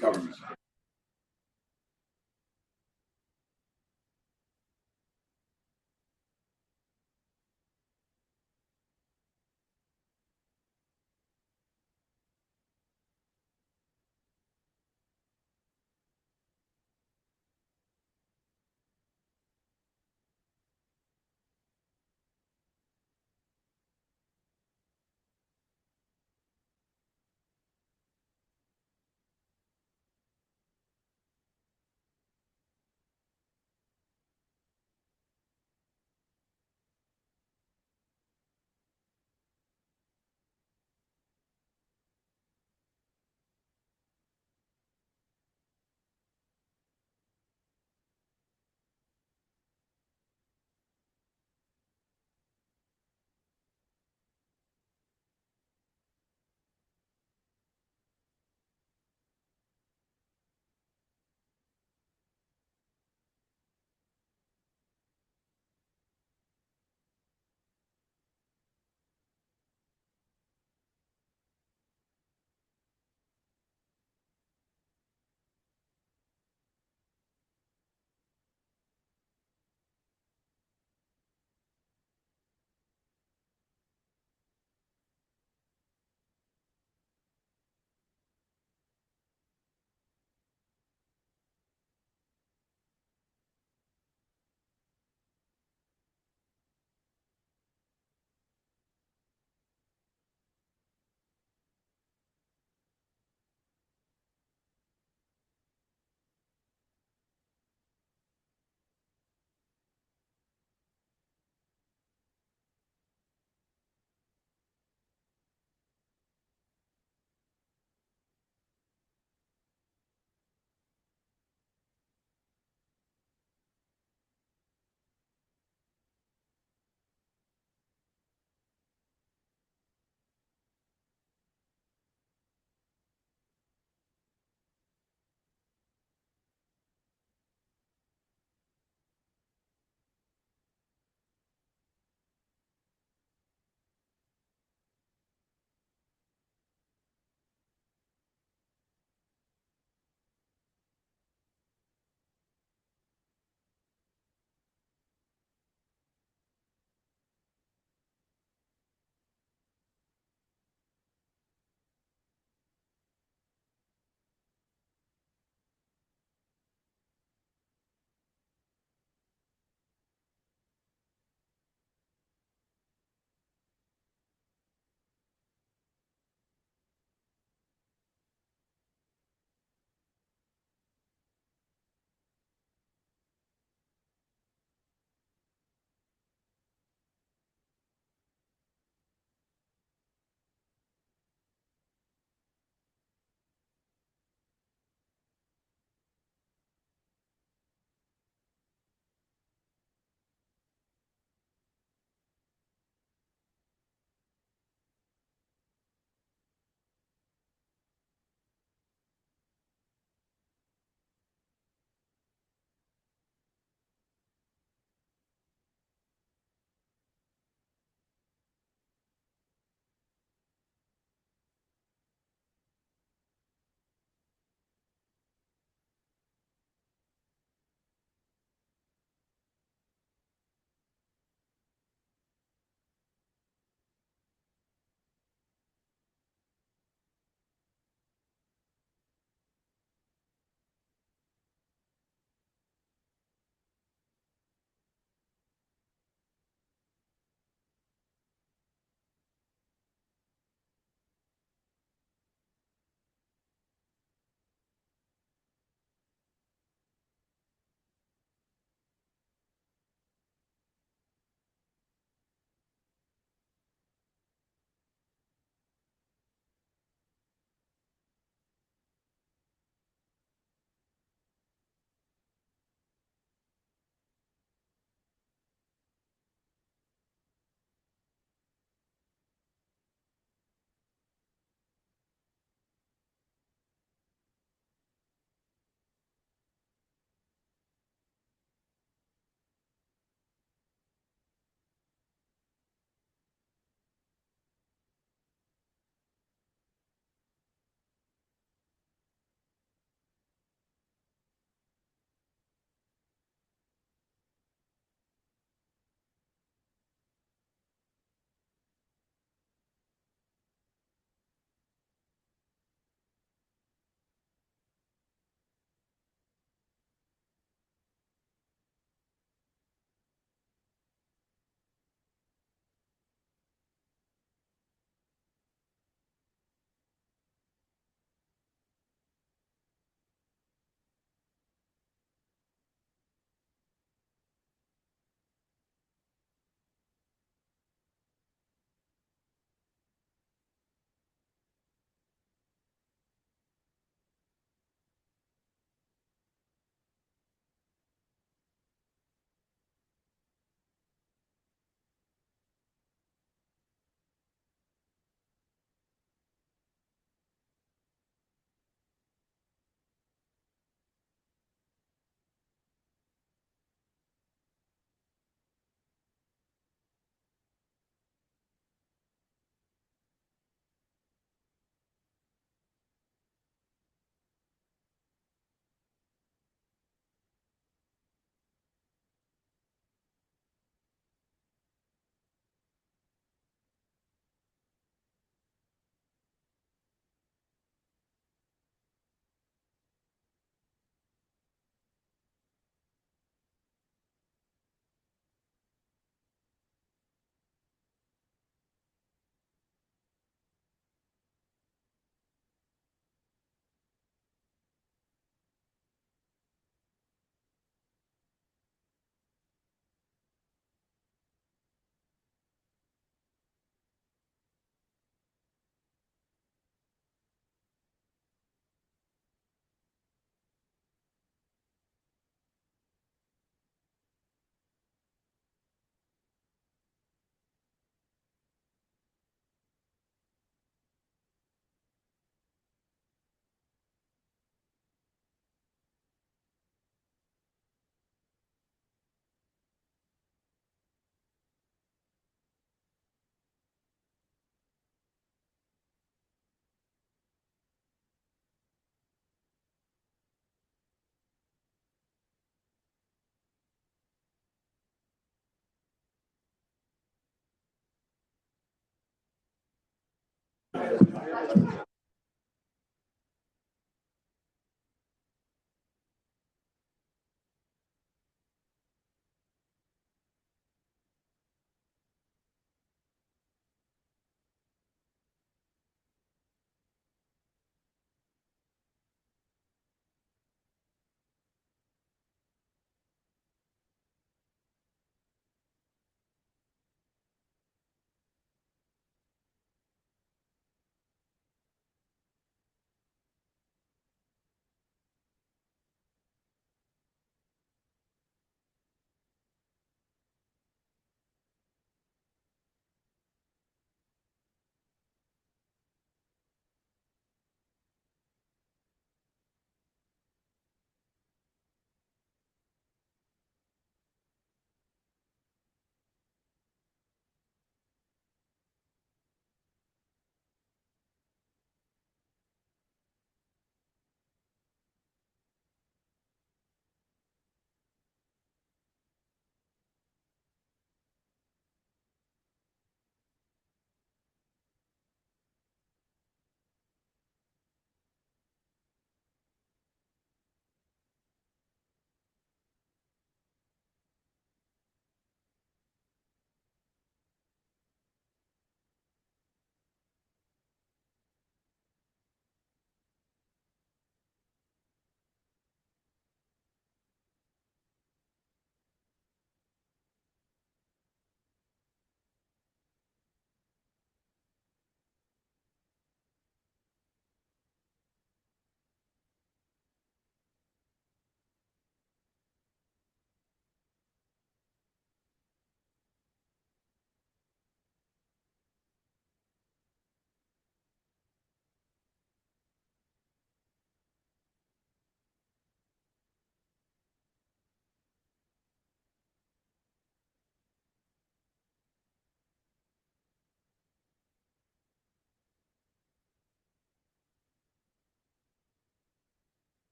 government.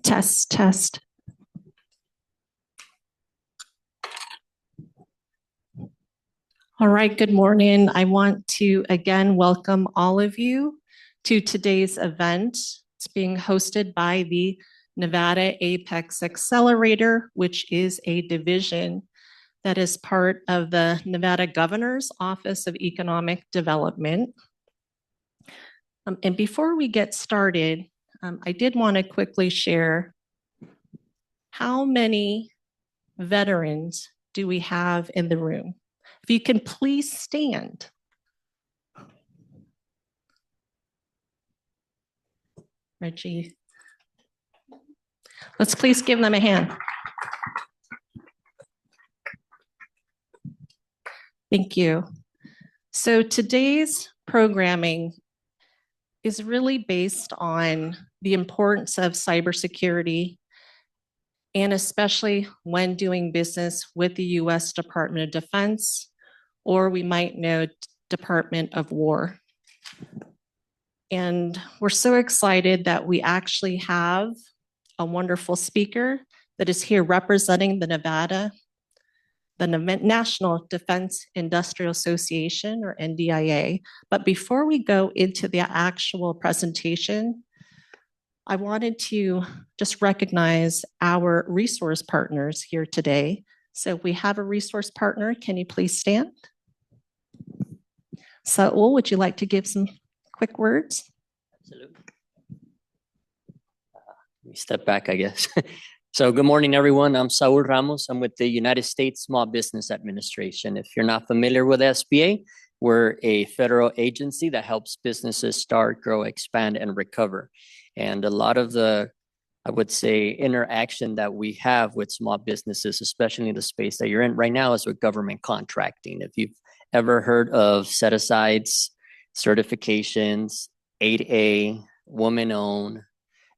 Test, test. All right, good morning. I want to again welcome all of you to today's event. It's being hosted by the Nevada Apex Accelerator, which is a division that is part of the Nevada Governor's Office of Economic Development. And before we get started, I did want to quickly share how many veterans do we have in the room? If you can please stand. Reggie, let's please give them a hand. Thank you. So today's programming is really based on the importance of cybersecurity, and especially when doing business with the U.S. Department of Defense, or we might know Department of War. And we're so excited that we actually have a wonderful speaker that is here representing the National Defense Industrial Association, or NDIA. But before we go into the actual presentation, I wanted to just recognize our resource partners here today. So if we have a resource partner, can you please stand? Saul, would you like to give some quick words? Absolutely. Let me step back, I guess. So good morning, everyone. I'm Saul Ramos. I'm with the United States Small Business Administration. If you're not familiar with SBA, we're a federal agency that helps businesses start, grow, expand, and recover. And a lot of the, I would say, interaction that we have with small businesses, especially in the space that you're in right now, is with government contracting. If you've ever heard of set-asides, certifications, 8A, woman-owned,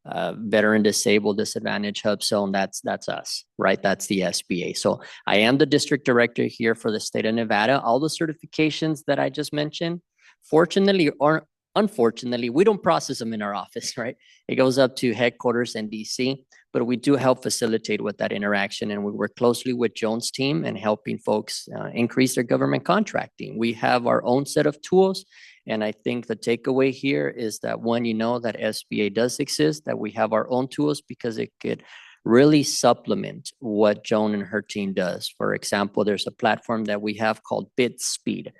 veteran disabled disadvantaged hub zone, that's us, right? That's the SBA. So I am the district director here for the state of Nevada. All the certifications that I just mentioned, fortunately or unfortunately, we don't process them in our office, right? It goes up to headquarters in DC, but we do help facilitate with that interaction, and we work closely with Joan's team and helping folks increase their government contracting. We have our own set of tools, and I think the takeaway here is that one, you know that SBA does exist, that we have our own tools because it could really supplement what Joan and her team does. For example, there's a platform that we have called BidSpeed.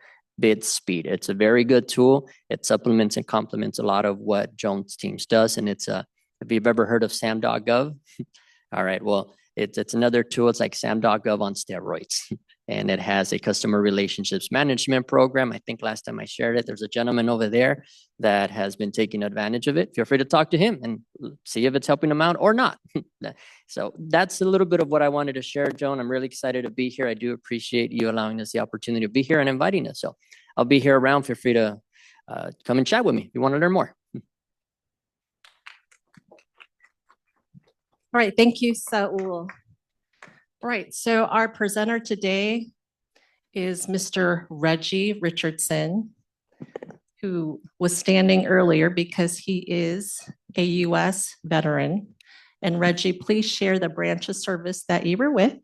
It's a very good tool. It supplements and complements a lot of what Joan's teams does. And it's if you've ever heard of SAM.gov, all right, well, it's another tool. It's like SAM.gov on steroids. And it has a customer relationships management program. I think last time I shared it, there's a gentleman over there that has been taking advantage of it. Feel free to talk to him and see if it's helping him out or not. So that's a little bit of what I wanted to share, Joan. I'm really excited to be here. I do appreciate you allowing us the opportunity to be here and inviting us. So I'll be here around. Feel free to come and chat with me if you want to learn more. All right, thank you, Saul. All right, so our presenter today is Mr. Reggie Richardson, who was standing earlier because he is a U.S. veteran. And Reggie, please share the branch of service that you were with.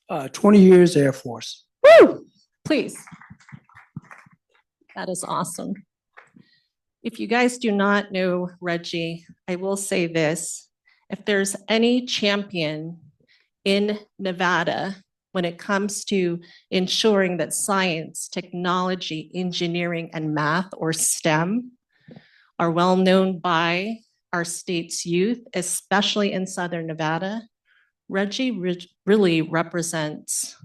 20 years Air Force. Woo! Please. That is awesome. If you guys do not know Reggie, I will say this. If there's any champion in Nevada when it comes to ensuring that science, technology, engineering, and math, or STEM, are well known by our state's youth, especially in Southern Nevada, Reggie really represents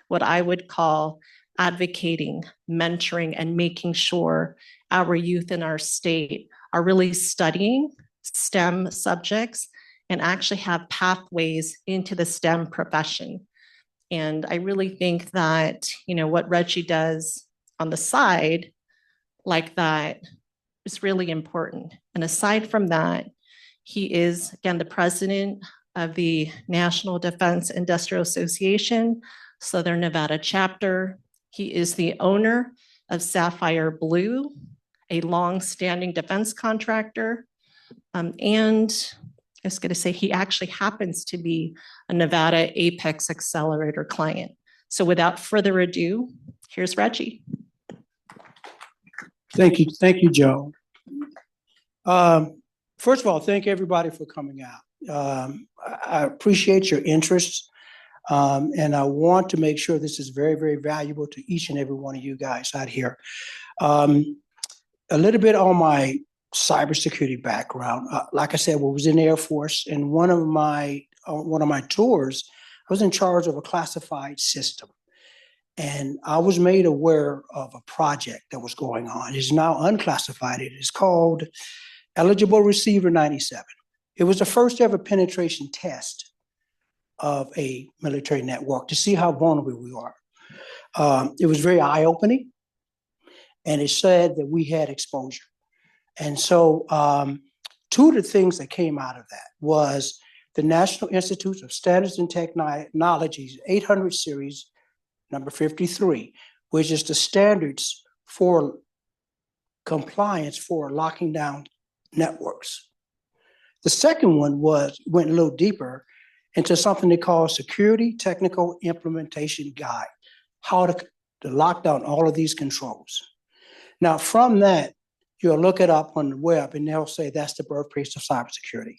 what I would call advocating, mentoring, and making sure our youth in our state are really studying STEM subjects and actually have pathways into the STEM profession. And I really think that, you know, what Reggie does on the side like that is really important. And aside from that, he is, again, the president of the National Defense Industrial Association, Southern Nevada chapter. He is the owner of Sapphire Blue, a long-standing defense contractor. And I was going to say he actually happens to be a Nevada Apex Accelerator client. So without further ado, here's Reggie. Thank you, Joe. First of all, thank everybody for coming out. I appreciate your interest, and I want to make sure this is very, very valuable to each and every one of you guys out here. A little bit on my cybersecurity background. Like I said, I was in the Air Force, and one of my tours, I was in charge of a classified system. And I was made aware of a project that was going on. It's now unclassified. It is called Eligible Receiver 97. It was the first ever penetration test of a military network to see how vulnerable we are. It was very eye-opening, and it said that we had exposure. And so two of the things that came out of that was the National Institute of Standards and Technology's 800 series, number 53, which is the standards for compliance for locking down networks. The second one went a little deeper into something they call Security Technical Implementation Guide, how to lock down all of these controls. Now, from that, you'll look it up on the web and they'll say that's the birthplace of cybersecurity.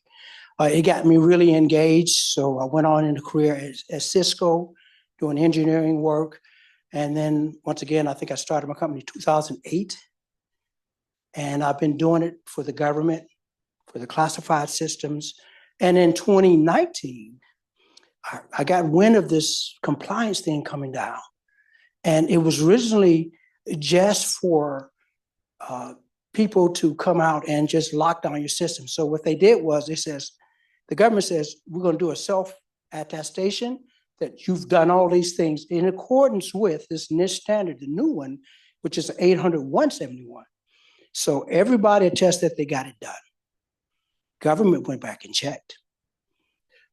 It got me really engaged, so I went on in a career at Cisco, doing engineering work. And then once again, I think I started my company in 2008. And I've been doing it for the government, for the classified systems. And in 2019, I got wind of this compliance thing coming down. And it was originally just for people to come out and just lock down your system. So what they did was the government says, we're going to do a self-attestation that you've done all these things in accordance with this NIST standard, the new one, which is 800-171. So everybody attests that they got it done. Government went back and checked.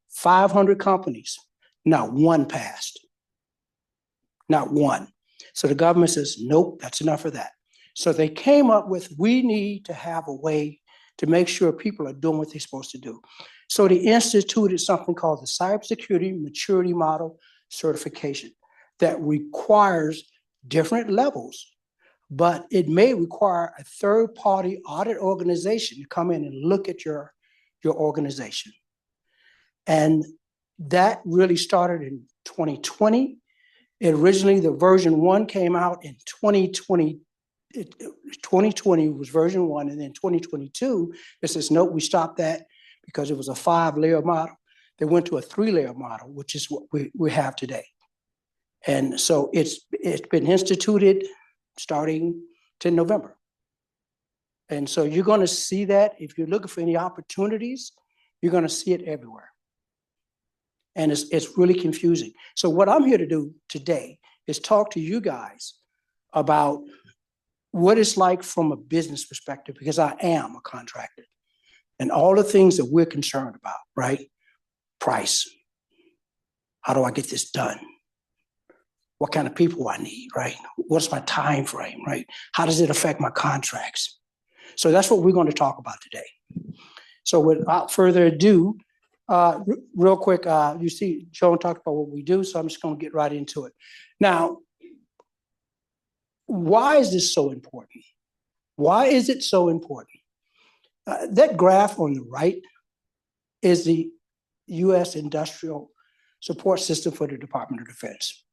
500 companies, not one passed. Not one. So the government says, nope, that's enough of that. So they came up with, we need to have a way to make sure people are doing what they're supposed to do. So they instituted something called the Cybersecurity Maturity Model Certification that requires different levels, but it may require a third-party audit organization to come in and look at your organization. And that really started in 2020. Originally, the version 1 came out in 2020. 2020 was version 1, and then 2022, it says, nope, we stopped that because it was a 5-layer model. They went to a 3-layer model, which is what we have today. And so it's been instituted starting in November. And so you're going to see that. If you're looking for any opportunities, you're going to see it everywhere. And it's really confusing. So what I'm here to do today is talk to you guys about what it's like from a business perspective, because I am a contractor, and all the things that we're concerned about, right? Price. How do I get this done? What kind of people I need, right? What's my time frame, right? How does it affect my contracts? So that's what we're going to talk about today. So without further ado, real quick, you see Joan talked about what we do, so I'm just going to get right into it. Now, why is this so important? Why is it so important? That graph on the right is the U.S. industrial support system for the Department of Defense.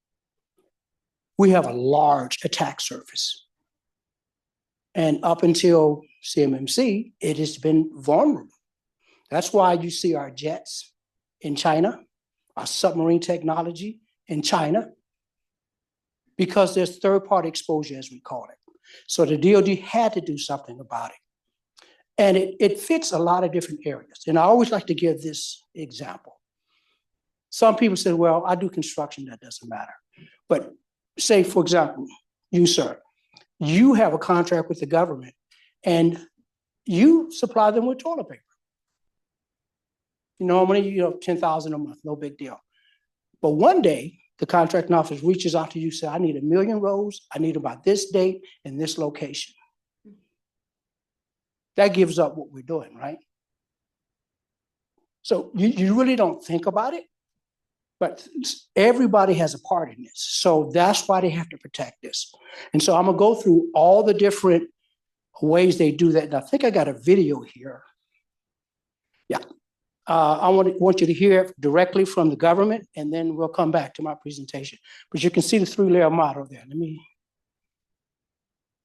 We have a large attack surface. And up until CMMC, it has been vulnerable. That's why you see our jets in China, our submarine technology in China, because there's third-party exposure, as we call it. So the DoD had to do something about it. And it fits a lot of different areas. And I always like to give this example. Some people say, well, I do construction, that doesn't matter. But say, for example, you, sir, you have a contract with the government and you supply them with toilet paper. Normally, $10,000 a month, no big deal. But one day, the contracting office reaches out to you, say, I need 1 million rolls. I need them by this date and this location. That gives up what we're doing, right? So you really don't think about it, but everybody has a part in this. So that's why they have to protect this. And so I'm gonna go through all the different ways they do that. And I think I got a video here. Yeah. I want you to hear it directly from the government, and then we'll come back to my presentation. But you can see the 3-layer model there. Let me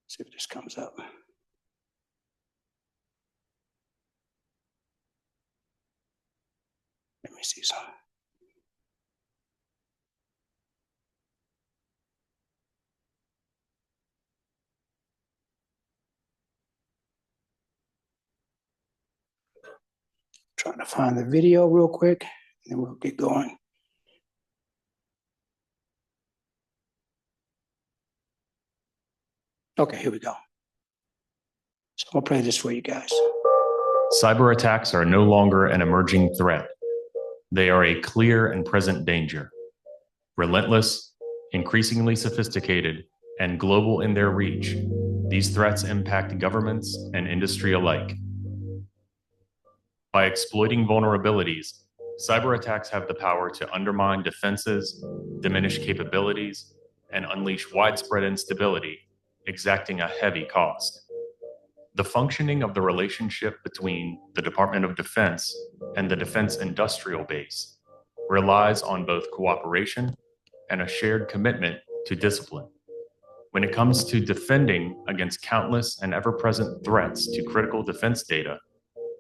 see if this comes up. Let me see something. Trying to find the video real quick, and then we'll get going. Okay, here we go. So I'm gonna play this for you guys. Cyber attacks are no longer an emerging threat. They are a clear and present danger. Relentless, increasingly sophisticated, and global in their reach, these threats impact governments and industry alike. By exploiting vulnerabilities, cyber attacks have the power to undermine defenses, diminish capabilities, and unleash widespread instability, exacting a heavy cost. The functioning of the relationship between the Department of Defense and the defense industrial base relies on both cooperation and a shared commitment to discipline. When it comes to defending against countless and ever-present threats to critical defense data,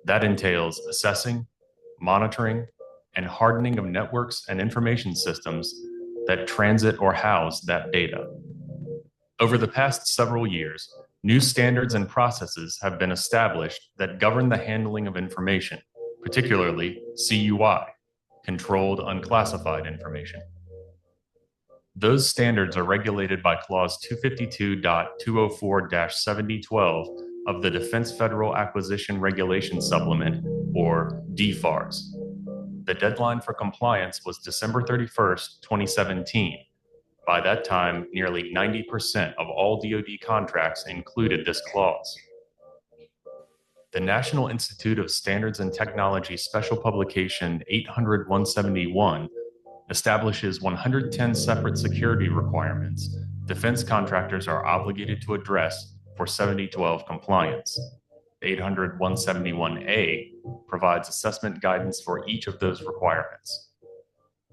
that entails assessing, monitoring, and hardening of networks and information systems that transit or house that data. Over the past several years, new standards and processes have been established that govern the handling of information, particularly CUI, controlled unclassified information. Those standards are regulated by Clause 252.204-7012 of the Defense Federal Acquisition Regulation Supplement, or DFARS. The deadline for compliance was December 31st, 2017. By that time, nearly 90% of all DoD contracts included this clause. The National Institute of Standards and Technology Special Publication 800-171 establishes 110 separate security requirements defense contractors are obligated to address for 7012 compliance. 800-171A provides assessment guidance for each of those requirements.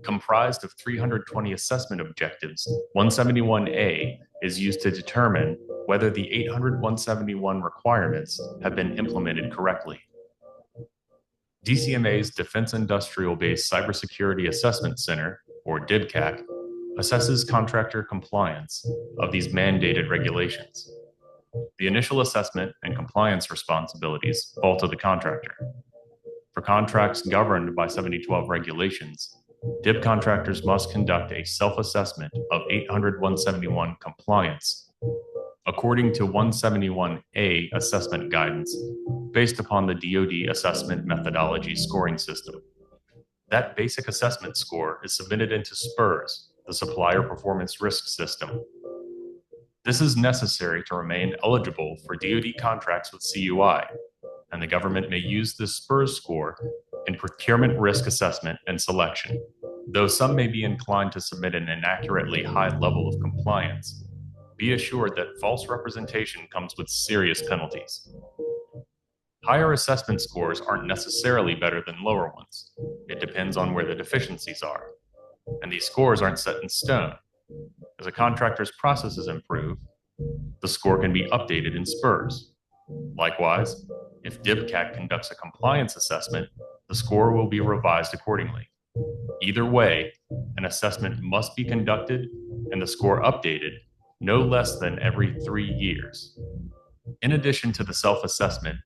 Comprised of 320 assessment objectives, 171A is used to determine whether the 800-171 requirements have been implemented correctly. DCMA's Defense Industrial Base Cybersecurity Assessment Center, or DIBCAC, assesses contractor compliance of these mandated regulations. The initial assessment and compliance responsibilities fall to the contractor. For contracts governed by 7012 regulations, DIB contractors must conduct a self-assessment of 800-171 compliance according to 171A assessment guidance based upon the DoD assessment methodology scoring system. That basic assessment score is submitted into SPURS, the Supplier Performance Risk System. This is necessary to remain eligible for DoD contracts with CUI, and the government may use this SPURS score in procurement risk assessment and selection. Though some may be inclined to submit an inaccurately high level of compliance, be assured that false representation comes with serious penalties. Higher assessment scores aren't necessarily better than lower ones. It depends on where the deficiencies are. And these scores aren't set in stone. As a contractor's processes improve, the score can be updated in SPURS. Likewise, if DIBCAC conducts a compliance assessment, the score will be revised accordingly. Either way, an assessment must be conducted and the score updated no less than every 3 years. In addition to the self-assessment,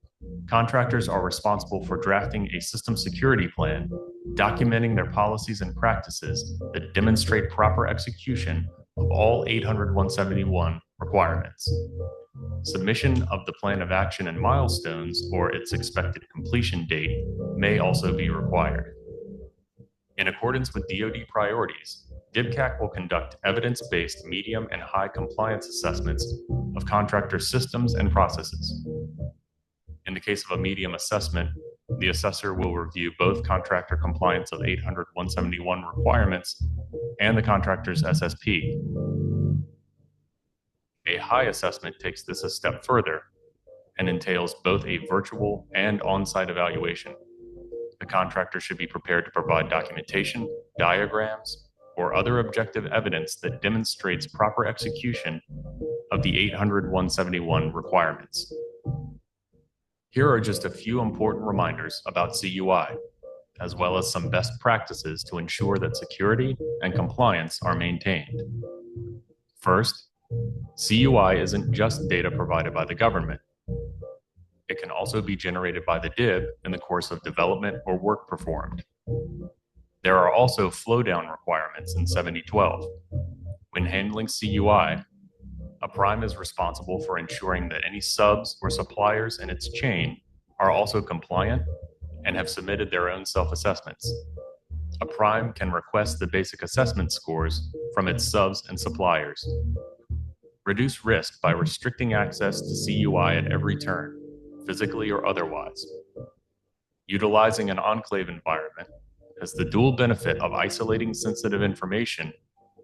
contractors are responsible for drafting a system security plan, documenting their policies and practices that demonstrate proper execution of all 800-171 requirements. Submission of the plan of action and milestones or its expected completion date may also be required. In accordance with DoD priorities, DIBCAC will conduct evidence-based medium and high compliance assessments of contractor systems and processes. In the case of a medium assessment, the assessor will review both contractor compliance of 800-171 requirements and the contractor's SSP. A high assessment takes this a step further and entails both a virtual and on-site evaluation. The contractor should be prepared to provide documentation, diagrams, or other objective evidence that demonstrates proper execution of the 800-171 requirements. Here are just a few important reminders about CUI, as well as some best practices to ensure that security and compliance are maintained. First, CUI isn't just data provided by the government. It can also be generated by the DIB in the course of development or work performed. There are also flow-down requirements in 7012. When handling CUI, a prime is responsible for ensuring that any subs or suppliers in its chain are also compliant and have submitted their own self-assessments. A prime can request the basic assessment scores from its subs and suppliers. Reduce risk by restricting access to CUI at every turn, physically or otherwise. Utilizing an enclave environment has the dual benefit of isolating sensitive information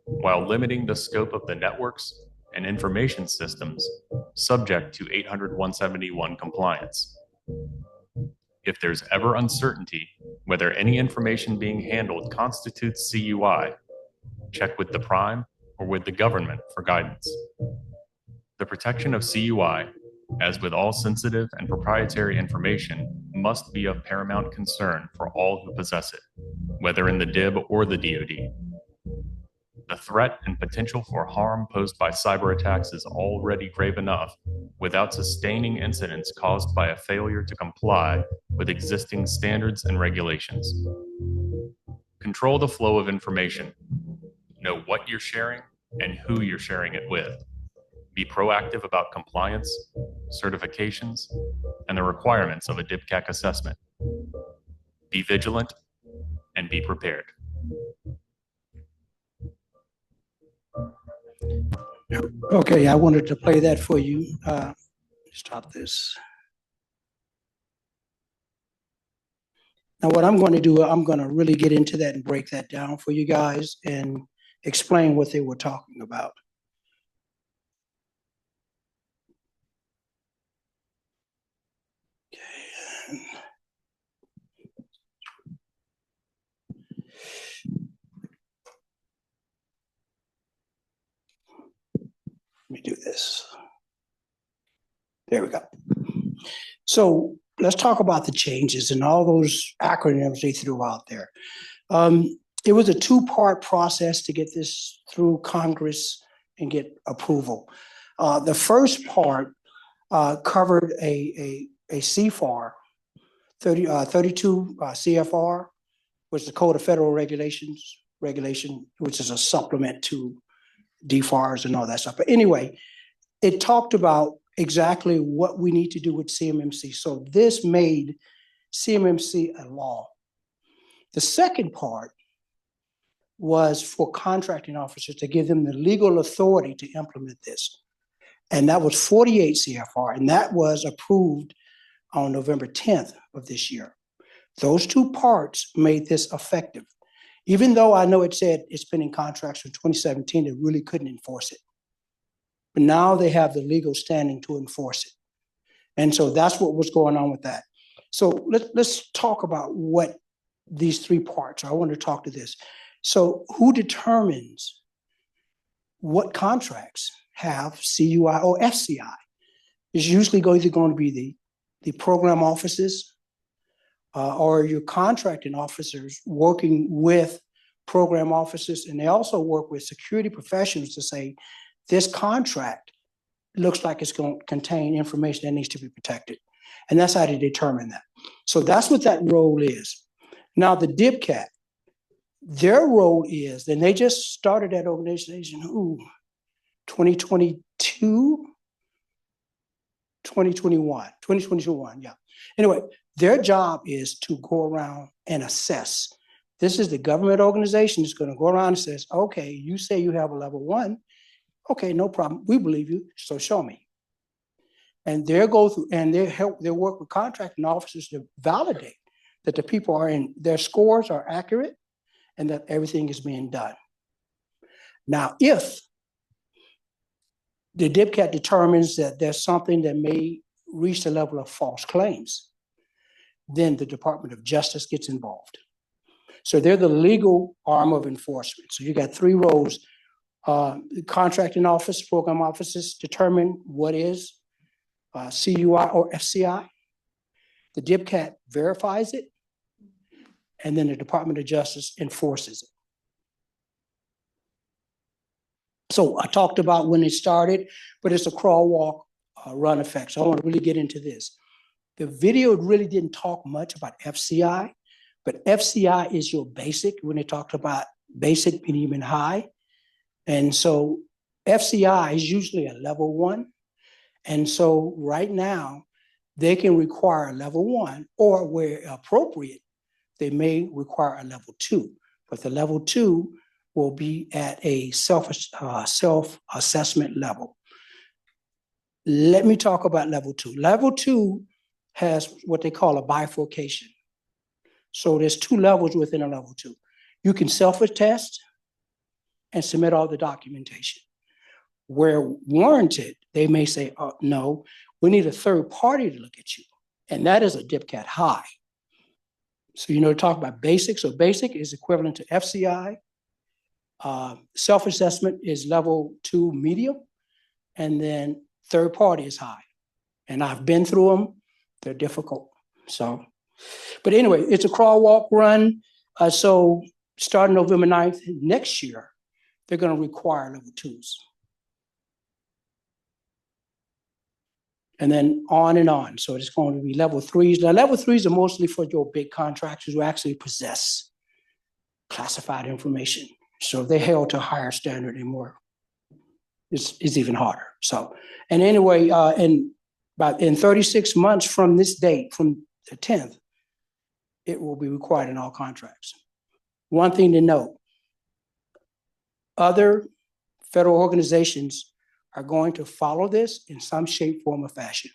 while limiting the scope of the networks and information systems subject to 800-171 compliance. If there's ever uncertainty whether any information being handled constitutes CUI, check with the prime or with the government for guidance. The protection of CUI, as with all sensitive and proprietary information, must be of paramount concern for all who possess it, whether in the DIB or the DoD. The threat and potential for harm posed by cyber attacks is already grave enough without sustaining incidents caused by a failure to comply with existing standards and regulations. Control the flow of information. Know what you're sharing and who you're sharing it with. Be proactive about compliance, certifications, and the requirements of a DIBCAC assessment. Be vigilant and be prepared. Okay, I wanted to play that for you. Stop this. Now, what I'm going to do, I'm going to really get into that and break that down for you guys and explain what they were talking about. Okay. Let me do this. There we go. So let's talk about the changes and all those acronyms they threw out there. It was a two-part process to get this through Congress and get approval. The first part covered a CFAR, 32 CFR, which is the Code of Federal Regulation, which is a supplement to DFARS and all that stuff. But anyway, it talked about exactly what we need to do with CMMC. So this made CMMC a law. The second part was for contracting officers to give them the legal authority to implement this. And that was 48 CFR, and that was approved on November 10th of this year. Those two parts made this effective. Even though I know it said it's been in contracts from 2017, they really couldn't enforce it. But now they have the legal standing to enforce it. And so that's what was going on with that. So let's talk about what these three parts are. I want to talk to this. So who determines what contracts have CUI or FCI? It's usually either going to be the program offices or your contracting officers working with program officers, and they also work with security professionals to say, this contract looks like it's going to contain information that needs to be protected. And that's how they determine that. So that's what that role is. Now, the DIBCAT, their role is, and they just started that organization, 2022, 2021, yeah. Anyway, their job is to go around and assess. This is the government organization that's going to go around and says, okay, you say you have a level 1. Okay, no problem. We believe you, so show me. And they go through and they work with contracting officers to validate that the people are in, their scores are accurate and that everything is being done. Now, if the DIPCAT determines that there's something that may reach the level of false claims, then the Department of Justice gets involved. So they're the legal arm of enforcement. So you got three roles. The contracting office, program offices determine what is CUI or FCI. The DIPCAT verifies it, and then the Department of Justice enforces it. So I talked about when it started, but it's a crawl, walk, run effect. So I want to really get into this. The video really didn't talk much about FCI, but FCI is your basic when they talked about basic, medium, and high. And so FCI is usually a level 1. And so right now, they can require a level 1, or where appropriate, they may require a level 2. But the level 2 will be at a self-assessment level. Let me talk about level 2. Level 2 has what they call a bifurcation. So there's 2 levels within a level 2. You can self-attest and submit all the documentation. Where warranted, they may say, oh, no, we need a third party to look at you. And that is a DIPCAT high. So, talk about basic. So basic is equivalent to FCI. Self-assessment is level 2 medium. And then third party is high. And I've been through them. They're difficult. So, but anyway, it's a crawl, walk, run. So starting November 9th next year, they're going to require level 2s. And then on and on. So it's going to be level 3s. Now, level 3s are mostly for your big contractors who actually possess classified information. So if they're held to a higher standard and more, it's even harder. So, and anyway, in 36 months from this date, from the 10th, it will be required in all contracts. One thing to note, other federal organizations are going to follow this in some shape, form, or fashion.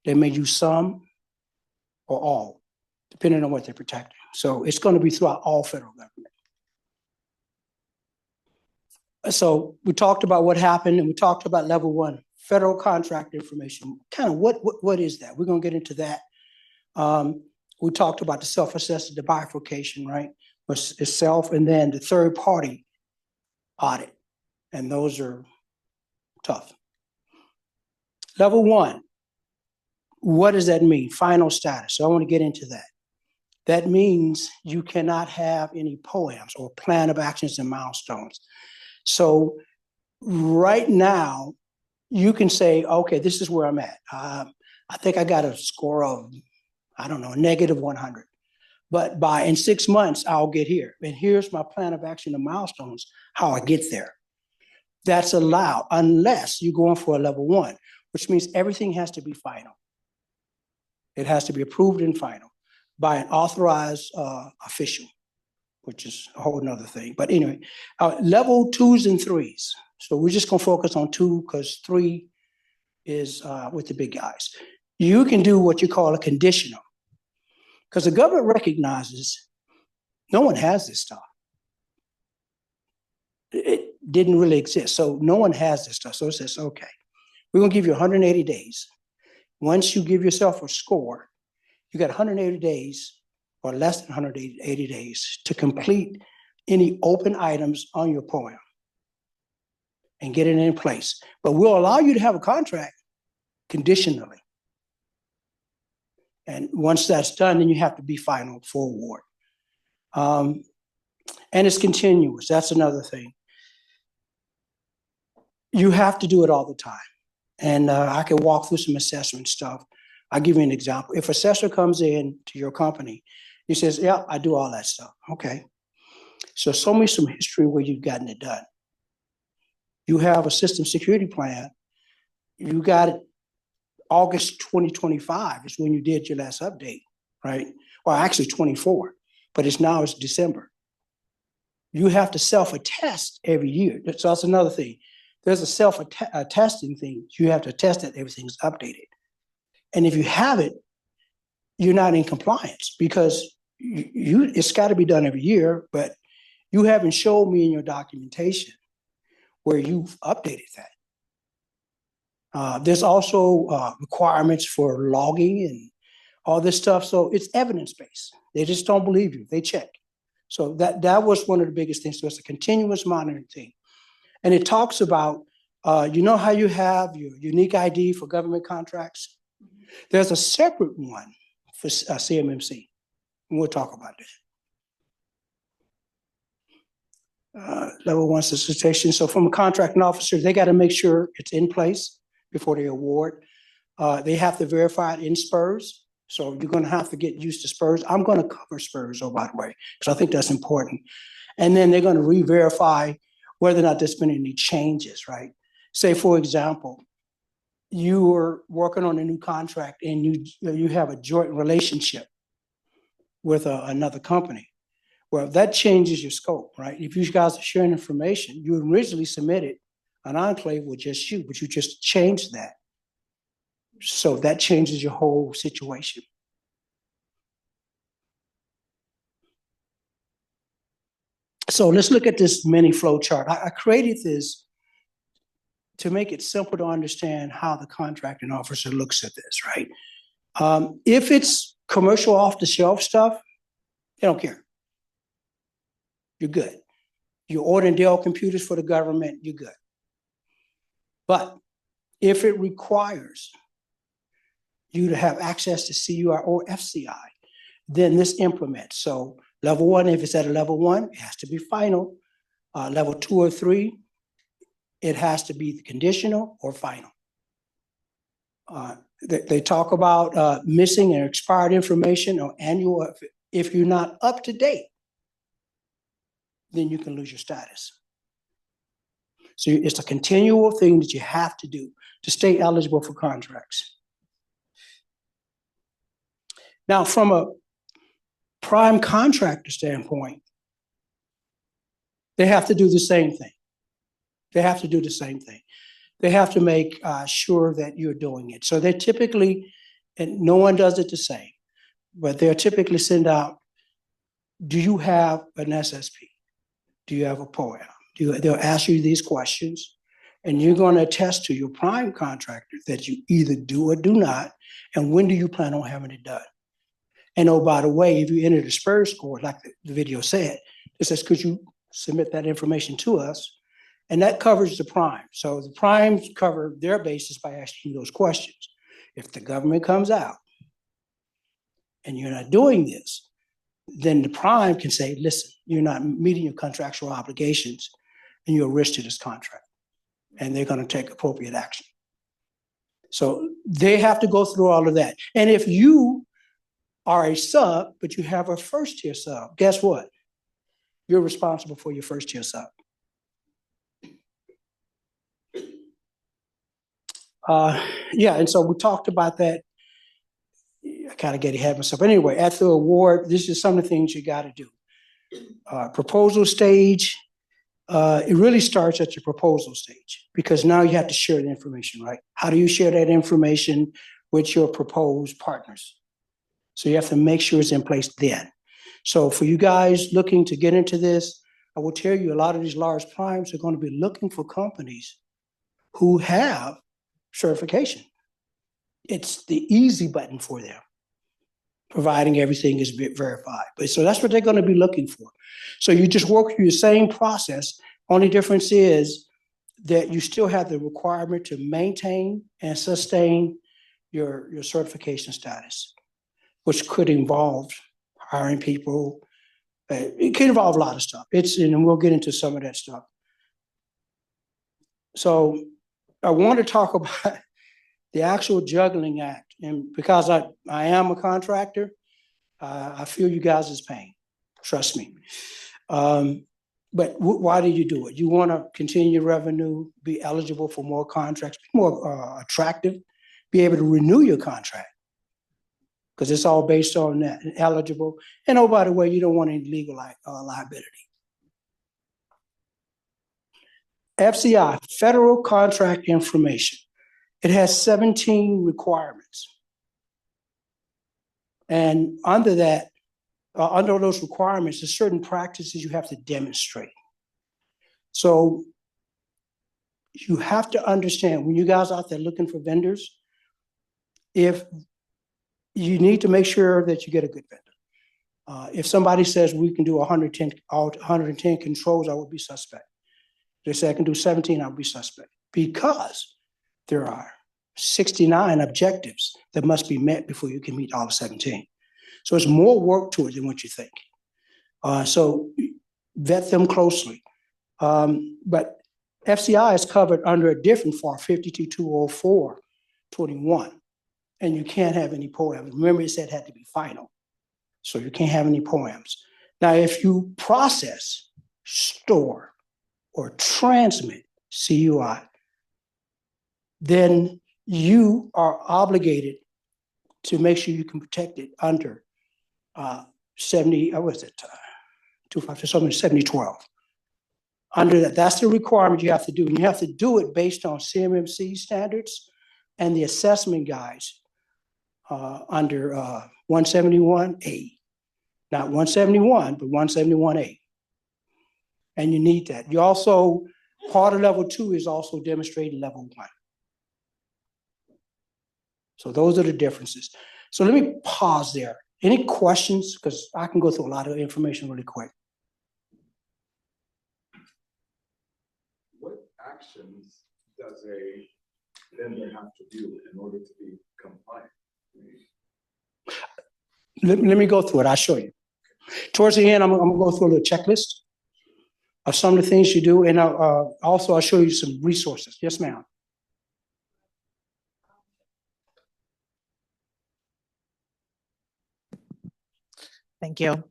They may use some or all, depending on what they're protecting. So it's going to be throughout all federal government. So we talked about what happened, and we talked about level 1, federal contract information. Kind of what is that? We're going to get into that. We talked about the self-assessment, the bifurcation, right? Itself, and then the third party audit. And those are tough. Level 1, what does that mean? Final status. So I want to get into that. That means you cannot have any POAMs or plan of actions and milestones. So right now, you can say, okay, this is where I'm at. I think I got a score of, I don't know, -100. But in 6 months, I'll get here. And here's my plan of action and milestones, how I get there. That's allowed unless you're going for a level 1, which means everything has to be final. It has to be approved and final by an authorized official, which is a whole nother thing. But anyway, level 2s and 3s. So we're just going to focus on 2 because 3 is with the big guys. You can do what you call a conditional, because the government recognizes no one has this stuff. It didn't really exist. So no one has this stuff. So it says, okay, we're going to give you 180 days. Once you give yourself a score, you got 180 days or less than 180 days to complete any open items on your POAM and get it in place. But we'll allow you to have a contract conditionally. And once that's done, then you have to be final for award. And it's continuous. That's another thing. You have to do it all the time. And I can walk through some assessment stuff. I'll give you an example. If an assessor comes in to your company, he says, yeah, I do all that stuff. Okay. So show me some history where you've gotten it done. You have a system security plan. You got it August 2025 is when you did your last update, right? Well, actually 24, but it's December. You have to self-attest every year. So that's another thing. there's a self-attesting thing. You have to attest that everything's updated. And if you have it, you're not in compliance because it's got to be done every year, but you haven't showed me in your documentation where you've updated that. There's also requirements for logging and all this stuff. So it's evidence-based. They just don't believe you. They check. So that was one of the biggest things. So it's a continuous monitoring thing. And it talks about, you know how you have your unique ID for government contracts? There's a separate one for CMMC. And we'll talk about that. Level 1 solicitation. So from a contracting officer, they got to make sure it's in place before they award. They have to verify it in SPURS. So you're going to have to get used to SPURS. I'm going to cover SPURS, oh, by the way, because I think that's important. And then they're going to re-verify whether or not there's been any changes, right? Say, for example, you are working on a new contract and you have a joint relationship with another company. Well, that changes your scope, right? If you guys are sharing information, you originally submitted an enclave with just you, but you just changed that. So that changes your whole situation. So let's look at this mini flow chart. I created this to make it simple to understand how the contracting officer looks at this, right? If it's commercial off-the-shelf stuff, they don't care. You're good. You're ordering Dell computers for the government, you're good. But if it requires you to have access to CUI or FCI, then this implements. So level 1, if it's at a level 1, it has to be final. Level 2 or 3, it has to be conditional or final. They talk about missing and expired information or annual. If you're not up to date, then you can lose your status. So it's a continual thing that you have to do to stay eligible for contracts. Now, from a prime contractor standpoint, they have to do the same thing. They have to do the same thing. They have to make sure that you're doing it. So they typically, and no one does it the same, but they'll typically send out, do you have an SSP? Do you have a POAM? They'll ask you these questions, and you're going to attest to your prime contractor that you either do or do not, and when do you plan on having it done? And oh, by the way, if you enter the SPURS score, like the video said, it says, could you submit that information to us? And that covers the prime. So the primes cover their basis by asking those questions. If the government comes out and you're not doing this, then the prime can say, listen, you're not meeting your contractual obligations and you're a risk to this contract. And they're going to take appropriate action. So they have to go through all of that. And if you are a sub, but you have a first tier sub, guess what? You're responsible for your first tier sub. Yeah, and so we talked about that. I kind of get ahead of myself. Anyway, at the award, this is some of the things you got to do. Proposal stage, it really starts at your proposal stage because now you have to share the information, right? How do you share that information with your proposed partners? So you have to make sure it's in place then. So for you guys looking to get into this, I will tell you a lot of these large primes are going to be looking for companies who have certification. It's the easy button for them, providing everything is verified. But so that's what they're going to be looking for. So you just work through the same process. Only difference is that you still have the requirement to maintain and sustain your certification status, which could involve hiring people. It can involve a lot of stuff. And we'll get into some of that stuff. So I want to talk about the actual juggling act. And because I am a contractor, I feel you guys' pain. Trust me. But why do you do it? You want to continue your revenue, be eligible for more contracts, be more attractive, be able to renew your contract. Because it's all based on that and eligible. And oh, by the way, you don't want any legal liability. FCI, Federal Contract Information. It has 17 requirements. And under that, under those requirements, there's certain practices you have to demonstrate. So you have to understand when you guys out there looking for vendors, if you need to make sure that you get a good vendor. If somebody says we can do 110 controls, I would be suspect. If they say I can do 17, I would be suspect, because there are 69 objectives that must be met before you can meet all 17. So it's more work to it than what you think. So vet them closely. But FCI is covered under a different FAR 52204-21, and you can't have any poems. Remember, it said it had to be final, so you can't have any poems. Now, if you process, store, or transmit CUI, then you are obligated to make sure you can protect it under 7012. Under that, that's the requirement you have to do. And you have to do it based on CMMC standards and the assessment guides under 171A. Not 171, but 171A. And you need that. You also, part of level 2 is also demonstrating level 1. So those are the differences. So let me pause there. Any questions? Because I can go through a lot of information really quick. What actions does a vendor have to do in order to be compliant? Let me go through it. I'll show you. Towards the end, I'm going to go through a little checklist of some of the things you do. And also, I'll show you some resources. Yes, ma'am. Thank you.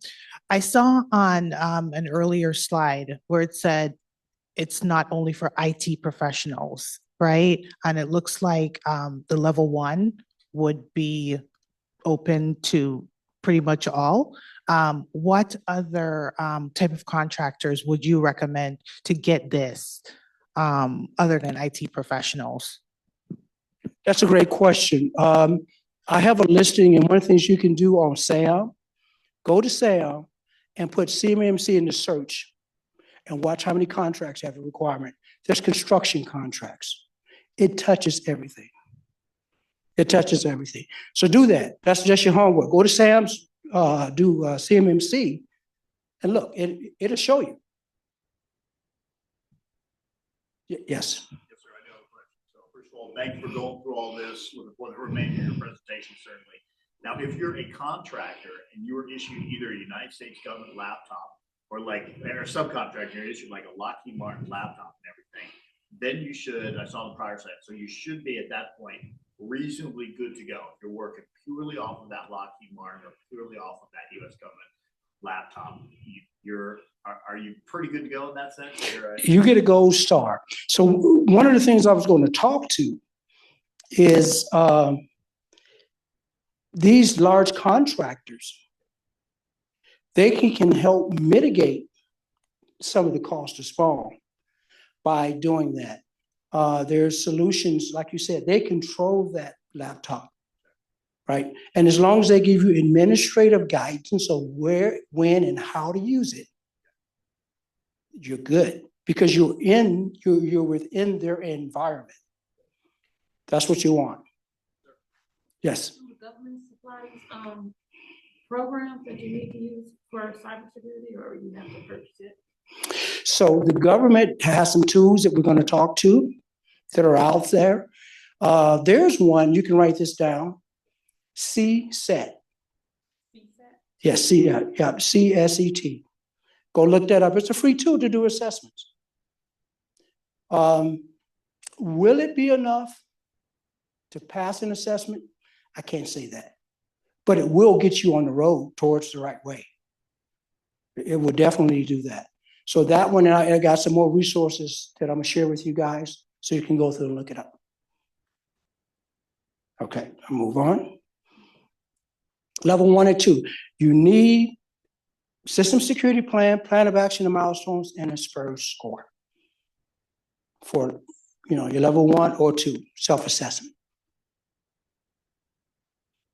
I saw on an earlier slide where it said it's not only for IT professionals, right? And it looks like the level 1 would be open to pretty much all. What other type of contractors would you recommend to get this other than IT professionals? That's a great question. I have a listing, and one of the things you can do on SAM, go to SAM and put CMMC in the search and watch how many contracts have a requirement. There's construction contracts. It touches everything. It touches everything. So do that. That's just your homework. Go to SAM's, do CMMC, and look, it'll show you. Yes. Yes, sir. I do have a question. So first of all, thank you for going through all this with the remainder of your presentation, certainly. Now, if you're a contractor and you were issued either a United States government laptop or a subcontractor, you're issued like a Lockheed Martin laptop and everything, then you should, I saw the prior slide, so you should be at that point reasonably good to go. If you're working purely off of that Lockheed Martin or purely off of that U.S. government laptop, are you pretty good to go in that sense? You get a gold star. So one of the things I was going to talk to is these large contractors. They can help mitigate some of the cost of spawn by doing that. There's solutions, like you said, they control that laptop, right? And as long as they give you administrative guidance of where, when, and how to use it, you're good, because you're within their environment. That's what you want. Yes. Government supplies programs that you need to use for cybersecurity, or you have to purchase it? So the government has some tools that we're going to talk to that are out there. There's one, you can write this down, CSET. Yes, CSET. Go look that up. It's a free tool to do assessments. Will it be enough to pass an assessment? I can't say that, but it will get you on the road towards the right way. It will definitely do that. So that one, I got some more resources that I'm gonna share with you guys so you can go through and look it up. Okay, I'll move on. Level 1 and 2, you need system security plan, plan of action and milestones, and a SPURS score. for, your level 1 or 2 self-assessment.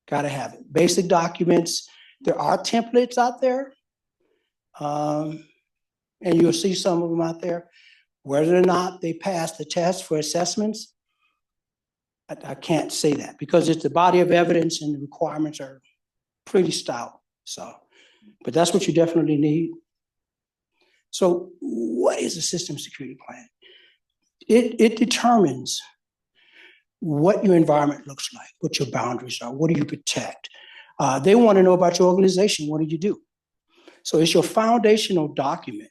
Got to have it. Basic documents. There are templates out there, and you'll see some of them out there. Whether or not they pass the test for assessments, I can't say that because it's the body of evidence and the requirements are pretty stout. So, but that's what you definitely need. So what is a system security plan? It determines what your environment looks like, what your boundaries are, what do you protect? They want to know about your organization. What do you do? So it's your foundational document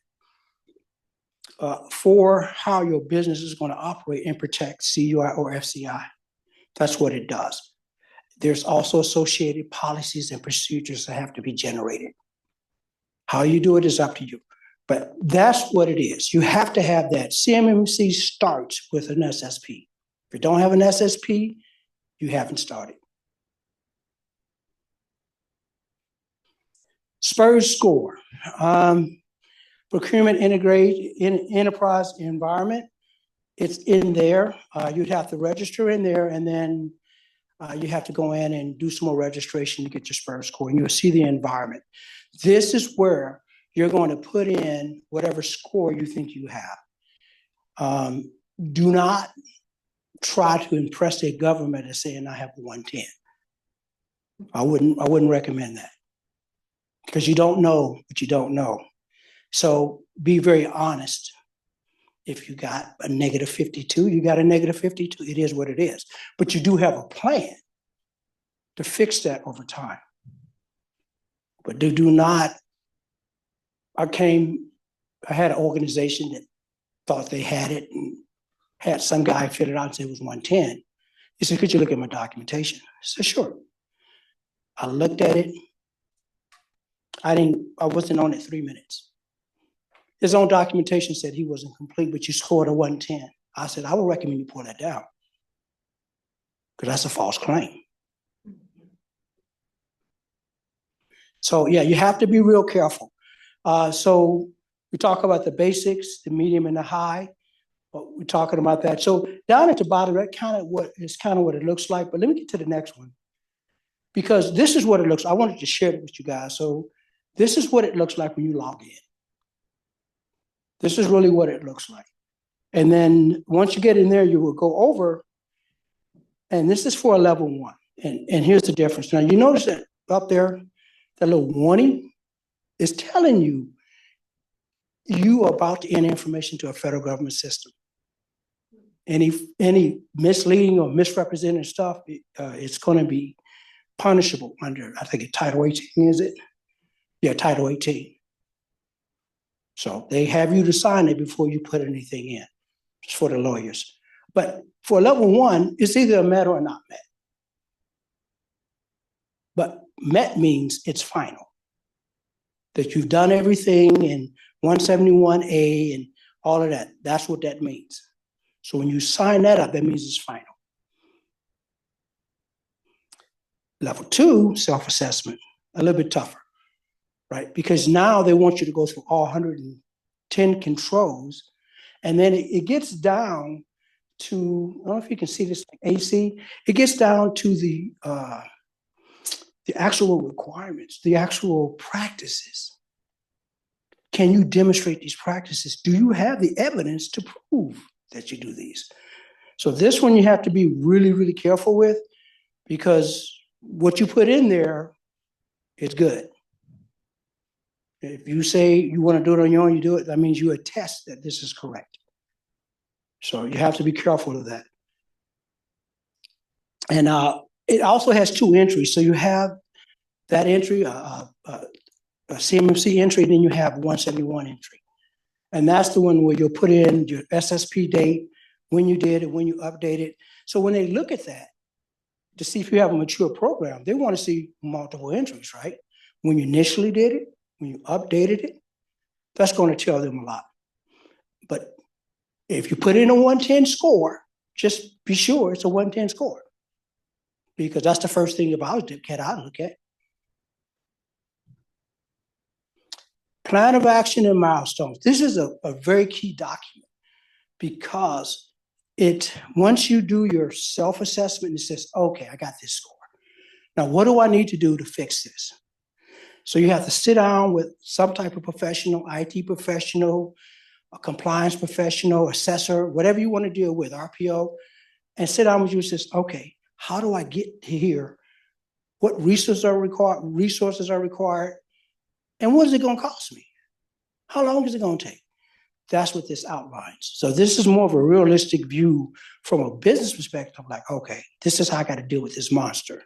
for how your business is going to operate and protect CUI or FCI. That's what it does. There's also associated policies and procedures that have to be generated. How you do it is up to you. But that's what it is. You have to have that. CMMC starts with an SSP. If you don't have an SSP, you haven't started. SPURS score. Procurement integrated in enterprise environment. It's in there. You'd have to register in there, and then you have to go in and do some more registration to get your SPURS score, and you'll see the environment. This is where you're going to put in whatever score you think you have. Do not try to impress the government and saying I have 110. I wouldn't recommend that because you don't know what you don't know. So be very honest. If you got a negative 52, you got a negative 52. It is what it is. But you do have a plan to fix that over time. But do not. I had an organization that thought they had it and had some guy fit it out and say it was 110. He said, could you look at my documentation? I said, sure. I looked at it. I wasn't on it 3 minutes. His own documentation said he wasn't complete, but you scored a 110. I said, I would recommend you pull that down because that's a false claim. So yeah, you have to be real careful. So we talk about the basics, the medium and the high. But we're talking about that. So down at the bottom, that kind of what it looks like. But let me get to the next one because this is what it looks. I wanted to share it with you guys. So this is what it looks like when you log in. This is really what it looks like. And then once you get in there, you will go over. And this is for a level 1. And here's the difference. Now you notice that up there, that little warning is telling you you are about to enter information to a federal government system. Any misleading or misrepresented stuff, it's going to be punishable under, I think, Title 18, is it? Yeah, Title 18. So they have you to sign it before you put anything in. It's for the lawyers. But for level 1, it's either a met or not met. But met means it's final. That you've done everything in 171A and all of that. That's what that means. So when you sign that up, that means it's final. Level 2, self-assessment, a little bit tougher, right? Because now they want you to go through all 110 controls, and then it gets down to, I don't know if you can see this, like AC, it gets down to the actual requirements, the actual practices. Can you demonstrate these practices? Do you have the evidence to prove that you do these? So this one you have to be really, really careful with because what you put in there is good. If you say you want to do it on your own, you do it, that means you attest that this is correct. So you have to be careful of that. And it also has 2 entries. So you have that entry, a CMMC entry, and then you have 171 entry. And that's the one where you'll put in your SSP date, when you did it, when you update it. So when they look at that to see if you have a mature program, they want to see multiple entries, right? When you initially did it, when you updated it, that's going to tell them a lot. But if you put in a 110 score, just be sure it's a 110 score because that's the first thing if I was Dip Cat I'd look at. Plan of action and milestones. This is a very key document because once you do your self-assessment, it says, okay, I got this score. Now, what do I need to do to fix this? So you have to sit down with some type of professional, IT professional, a compliance professional, assessor, whatever you want to deal with, RPO, and sit down with you and says, okay, how do I get here? What resources are required? And what is it going to cost me? How long is it going to take? That's what this outlines. So this is more of a realistic view from a business perspective, like, okay, this is how I got to deal with this monster.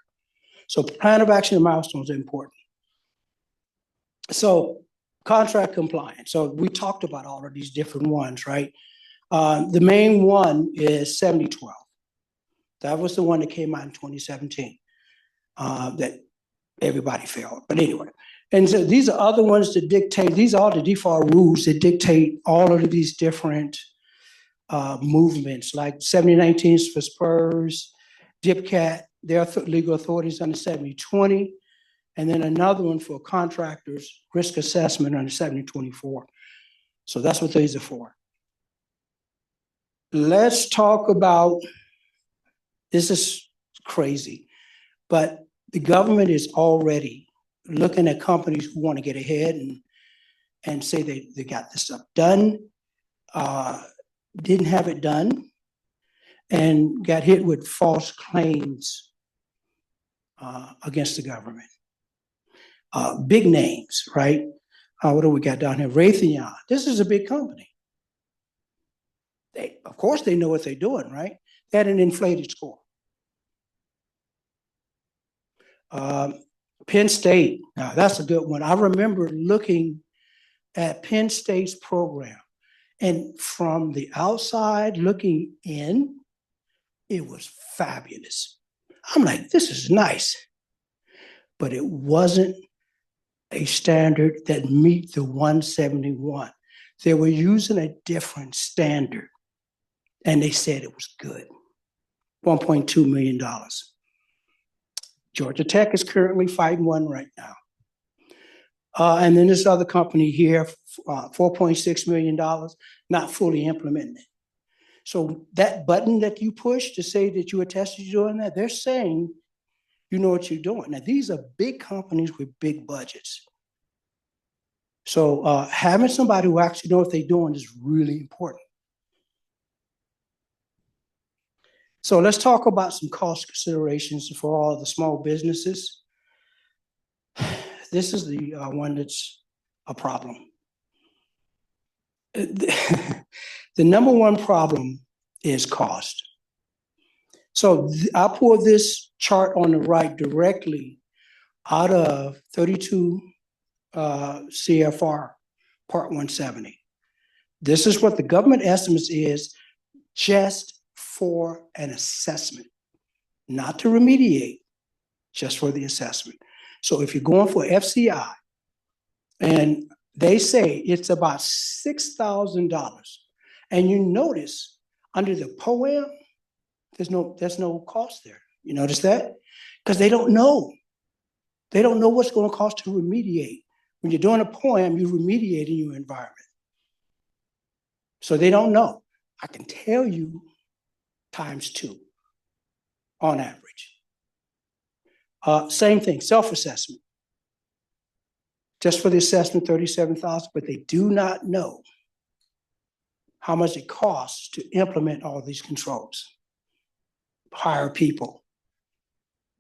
So plan of action and milestones are important. So contract compliance. So we talked about all of these different ones, right? The main one is 7012. That was the one that came out in 2017 that everybody failed. But anyway, and so these are other ones that dictate, these are the default rules that dictate all of these different movements, like 7019 is for Spurs, DIPCAT, their legal authorities under 7020, and then another one for contractors, risk assessment under 7024. So that's what these are for. Let's talk about, this is crazy, but the government is already looking at companies who want to get ahead and say they got this stuff done, didn't have it done, and got hit with false claims against the government. Big names, right? What do we got down here? Raytheon. This is a big company. Of course, they know what they're doing, right? They had an inflated score. Penn State. Now, that's a good one. I remember looking at Penn State's program, and from the outside looking in, it was fabulous. I'm like, this is nice. But it wasn't a standard that meet the 171. They were using a different standard, and they said it was good. $1.2 million. Georgia Tech is currently fighting one right now. And then this other company here, $4.6 million, not fully implemented. So that button that you push to say that you attest to doing that, they're saying you know what you're doing. Now, these are big companies with big budgets. So having somebody who actually knows what they're doing is really important. So let's talk about some cost considerations for all the small businesses. This is the one that's a problem. The number one problem is cost. So I pulled this chart on the right directly out of 32 CFR Part 170. This is what the government estimates is just for an assessment, not to remediate, just for the assessment. So if you're going for FCI, and they say it's about $6,000, and you notice under the POAM, there's no cost there. You notice that? Because they don't know. They don't know what's going to cost to remediate. When you're doing a POAM, you're remediating your environment. So they don't know. I can tell you ×2 on average. Same thing, self-assessment. Just for the assessment, $37,000, but they do not know how much it costs to implement all these controls. Hire people,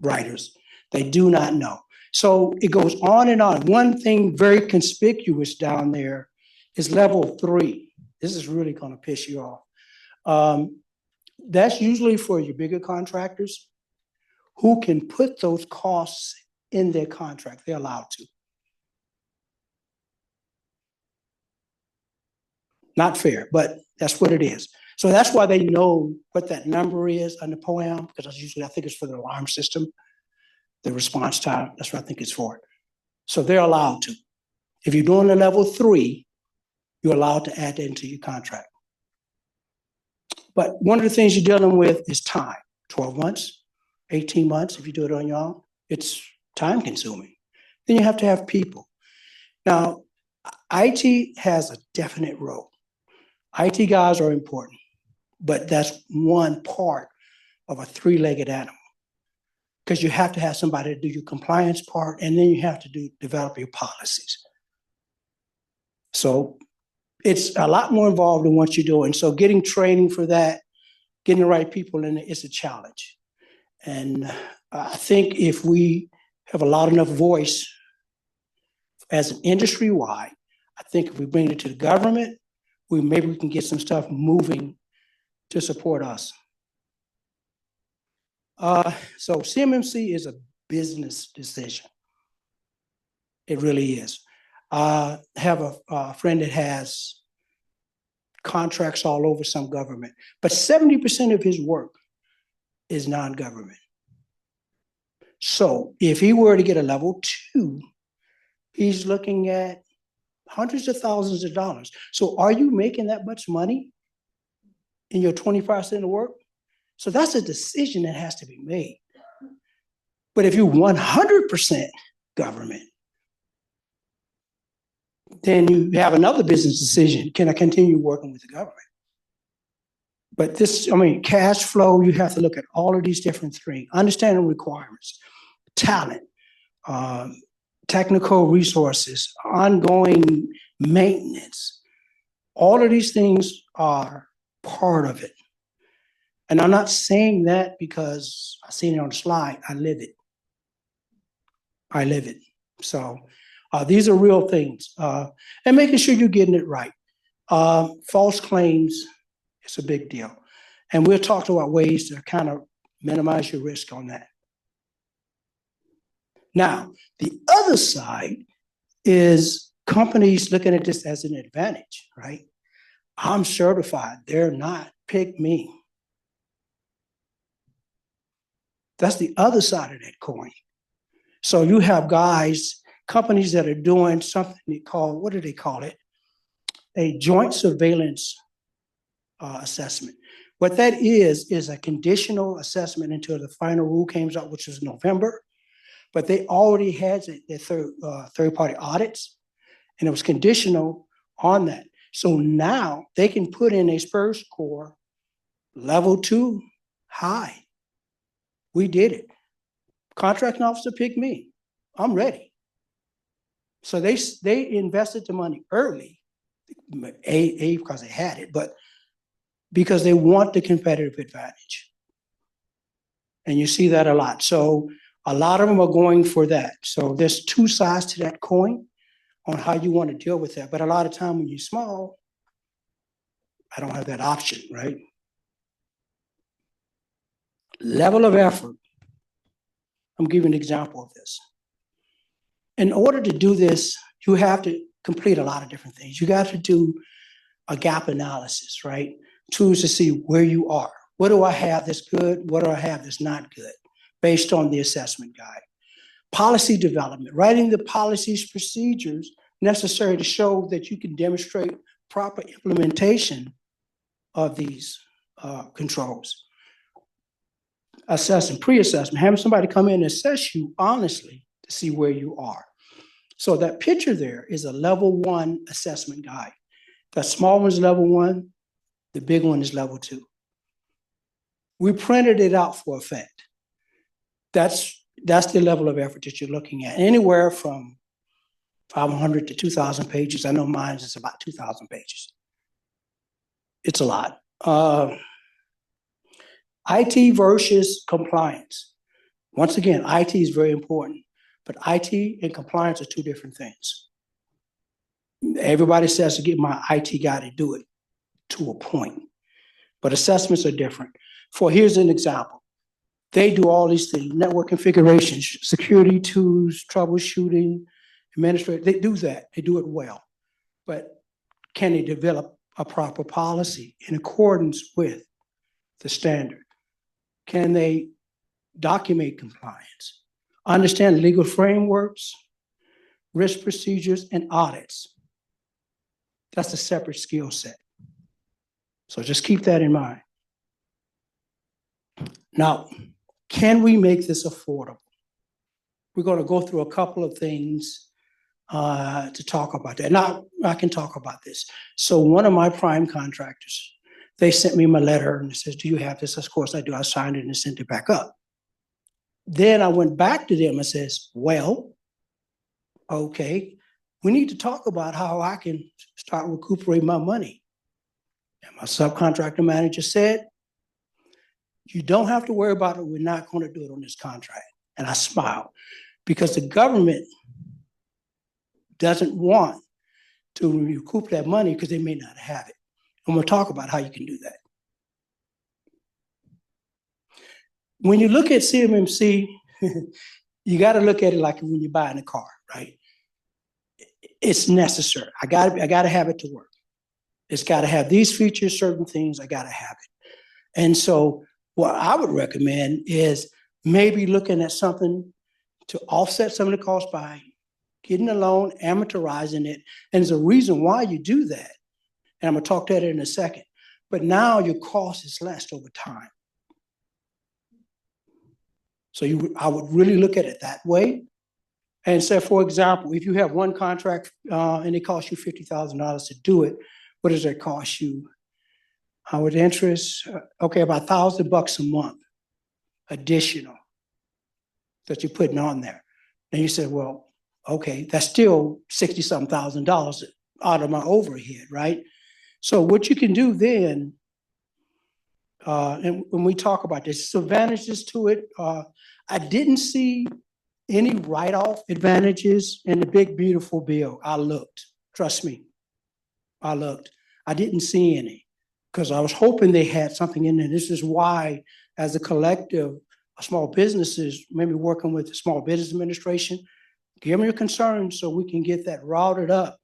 writers, they do not know. So it goes on and on. One thing very conspicuous down there is level 3. This is really going to piss you off. That's usually for your bigger contractors who can put those costs in their contract. They're allowed to. Not fair, but that's what it is. So that's why they know what that number is under POAM, because that's usually, I think it's for the alarm system, the response time. That's what I think it's for. So they're allowed to. If you're doing a level 3, you're allowed to add that into your contract. But one of the things you're dealing with is time. 12 months, 18 months, if you do it on your own, it's time consuming. Then you have to have people. Now, IT has a definite role. IT guys are important. but that's one part of a three-legged animal. Because you have to have somebody to do your compliance part, and then you have to develop your policies. So it's a lot more involved in what you're doing. So getting training for that, getting the right people in it is a challenge. And I think if we have a loud enough voice as an industry-wide, I think if we bring it to the government, maybe we can get some stuff moving to support us. So CMMC is a business decision. It really is. I have a friend that has contracts all over some government, but 70% of his work is non-government. So if he were to get a level 2, he's looking at hundreds of thousands of dollars. So are you making that much money in your 25% of work? So that's a decision that has to be made. But if you're 100% government, then you have another business decision. Can I continue working with the government? But this, I mean, cash flow, you have to look at all of these different things, understanding requirements, talent, technical resources, ongoing maintenance. All of these things are part of it. And I'm not saying that because I seen it on the slide. I live it. I live it. So these are real things. And making sure you're getting it right. False claims, it's a big deal. And we'll talk about ways to kind of minimize your risk on that. Now, the other side is companies looking at this as an advantage, right? I'm certified. They're not. Pick me. That's the other side of that coin. So you have companies that are doing something they call, what do they call it? A joint surveillance assessment. What that is a conditional assessment until the final rule comes out, which is November. But they already had their third-party audits, and it was conditional on that. So now they can put in a SPUR score level 2 high. We did it. Contracting officer picked me. I'm ready. So they invested the money early, because they had it, but because they want the competitive advantage. And you see that a lot. So a lot of them are going for that. So there's two sides to that coin on how you want to deal with that. But a lot of time when you're small, I don't have that option, right? Level of effort. I'm giving an example of this. In order to do this, you have to complete a lot of different things. You got to do a gap analysis, right? Tools to see where you are. What do I have that's good? What do I have that's not good? Based on the assessment guide. Policy development, writing the policies, procedures necessary to show that you can demonstrate proper implementation of these controls. Assessment, pre-assessment, having somebody come in and assess you honestly to see where you are. So that picture there is a level 1 assessment guide. The small one is level 1, the big one is level 2. We printed it out for effect. That's the level of effort that you're looking at. Anywhere from 500 to 2,000 pages. I know mine is about 2,000 pages. It's a lot. IT versus compliance. Once again, IT is very important, but IT and compliance are two different things. Everybody says to get my IT guy to do it to a point, but assessments are different. Here's an example. They do all these things, network configurations, security tools, troubleshooting, administrative, they do that, they do it well. But can they develop a proper policy in accordance with the standard? Can they document compliance, understand legal frameworks, risk procedures, and audits? That's a separate skill set. So just keep that in mind. Now, can we make this affordable? We're going to go through a couple of things to talk about that. Now, I can talk about this. So one of my prime contractors, They sent me my letter and it says, do you have this? Of course I do. I signed it and sent it back up. Then I went back to them and says, well, okay, we need to talk about how I can start recuperating my money. And my subcontractor manager said, you don't have to worry about it. We're not going to do it on this contract. And I smiled because the government doesn't want to recoup that money because they may not have it. And we'll talk about how you can do that. When you look at CMMC, you got to look at it like when you're buying a car, right? It's necessary. I got to have it to work. It's got to have these features, certain things. I got to have it. And so what I would recommend is maybe looking at something to offset some of the costs by getting a loan, amortizing it. And there's a reason why you do that. And I'm going to talk to that in a second. But now your cost is less over time. So I would really look at it that way. And say, for example, if you have one contract and it costs you $50,000 to do it, what does that cost you? With interest, okay, about $1,000 a month additional that you're putting on there. And you say, well, okay, that's still $60-some thousand out of my overhead, right? So what you can do then, and when we talk about this, advantages to it, I didn't see any write-off advantages in the big, beautiful bill. I looked, trust me, I looked. I didn't see any because I was hoping they had something in there. This is why, as a collective of small businesses, maybe working with the Small Business Administration, give me your concerns so we can get that routed up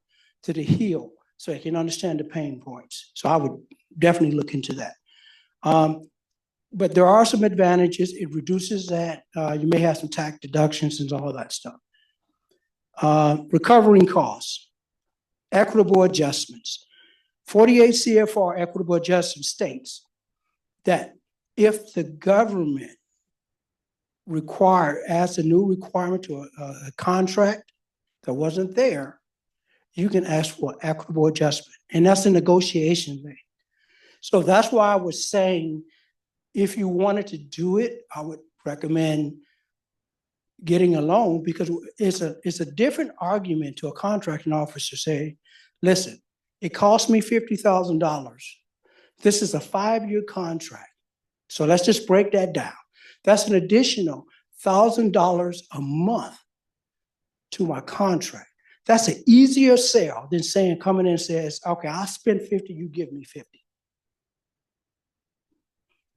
to the Hill so they can understand the pain points. So I would definitely look into that. But there are some advantages. It reduces that. You may have some tax deductions and all of that stuff. Recovering costs, equitable adjustments. 48 CFR equitable adjustment states that if the government adds a new requirement to a contract that wasn't there, you can ask for equitable adjustment. And that's a negotiation thing. So that's why I was saying, if you wanted to do it, I would recommend getting a loan because it's a different argument to a contracting officer say, listen, it cost me $50,000. This is a 5-year contract. So let's just break that down. That's an additional $1,000 a month to my contract. That's an easier sale than saying, coming in and says, okay, I spent 50, you give me 50.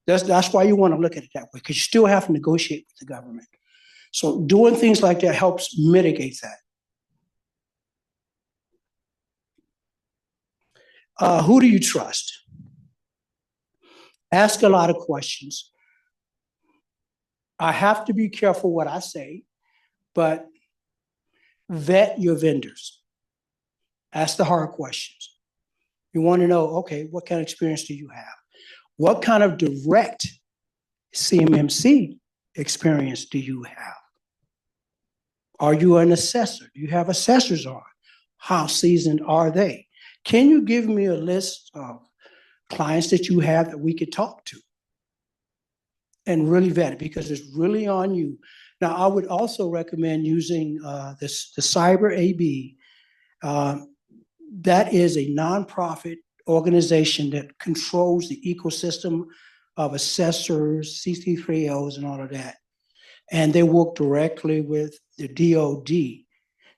That's why you want to look at it that way, because you still have to negotiate with the government. So doing things like that helps mitigate that. Who do you trust? Ask a lot of questions. I have to be careful what I say, but vet your vendors. Ask the hard questions. You want to know, okay, what kind of experience do you have? What kind of direct CMMC experience do you have? Are you an assessor? Do you have assessors on? How seasoned are they? Can you give me a list of clients that you have that we could talk to? And really vet it because it's really on you. Now, I would also recommend using the Cyber AB. That is a nonprofit organization that controls the ecosystem of assessors, CC3Os, and all of that. And they work directly with the DOD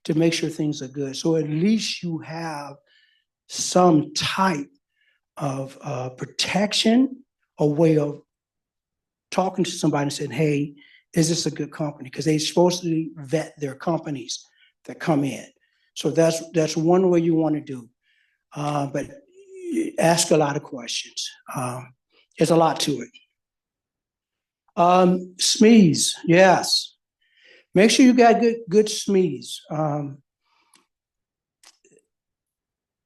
to make sure things are good. So at least you have some type of protection, a way of talking to somebody and saying, hey, is this a good company? Because they're supposed to vet their companies that come in. So that's one way you want to do. But ask a lot of questions. There's a lot to it. SMEs, yes. Make sure you got good SMEs.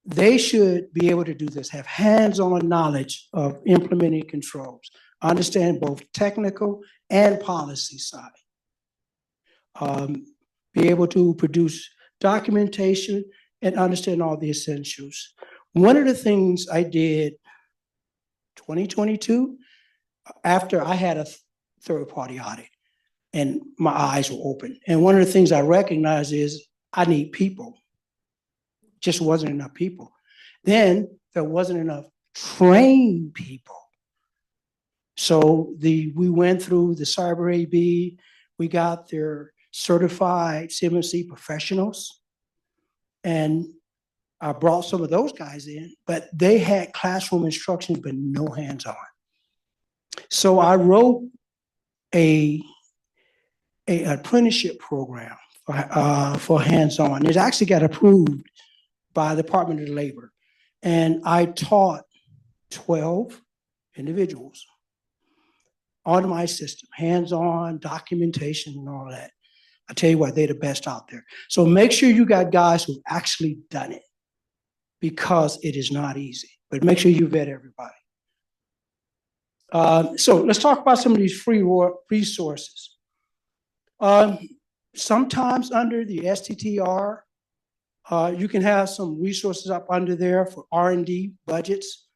They should be able to do this, have hands-on knowledge of implementing controls, understand both technical and policy side. Be able to produce documentation and understand all the essentials. One of the things I did 2022, after I had a third-party audit and my eyes were open. And one of the things I recognized is I need people. Just wasn't enough people. Then there wasn't enough trained people. So we went through the Cyber AB, we got their certified CMMC professionals, and I brought some of those guys in, but they had classroom instructions, but no hands-on. So I wrote a apprenticeship program for hands-on. It actually got approved by the Department of Labor. And I taught 12 individuals on my system, hands-on, documentation, and all that. I tell you what, they're the best out there. So make sure you got guys who've actually done it, because it is not easy. But make sure you vet everybody. So let's talk about some of these free resources. Sometimes under the STTR, you can have some resources up under there for R&D budgets.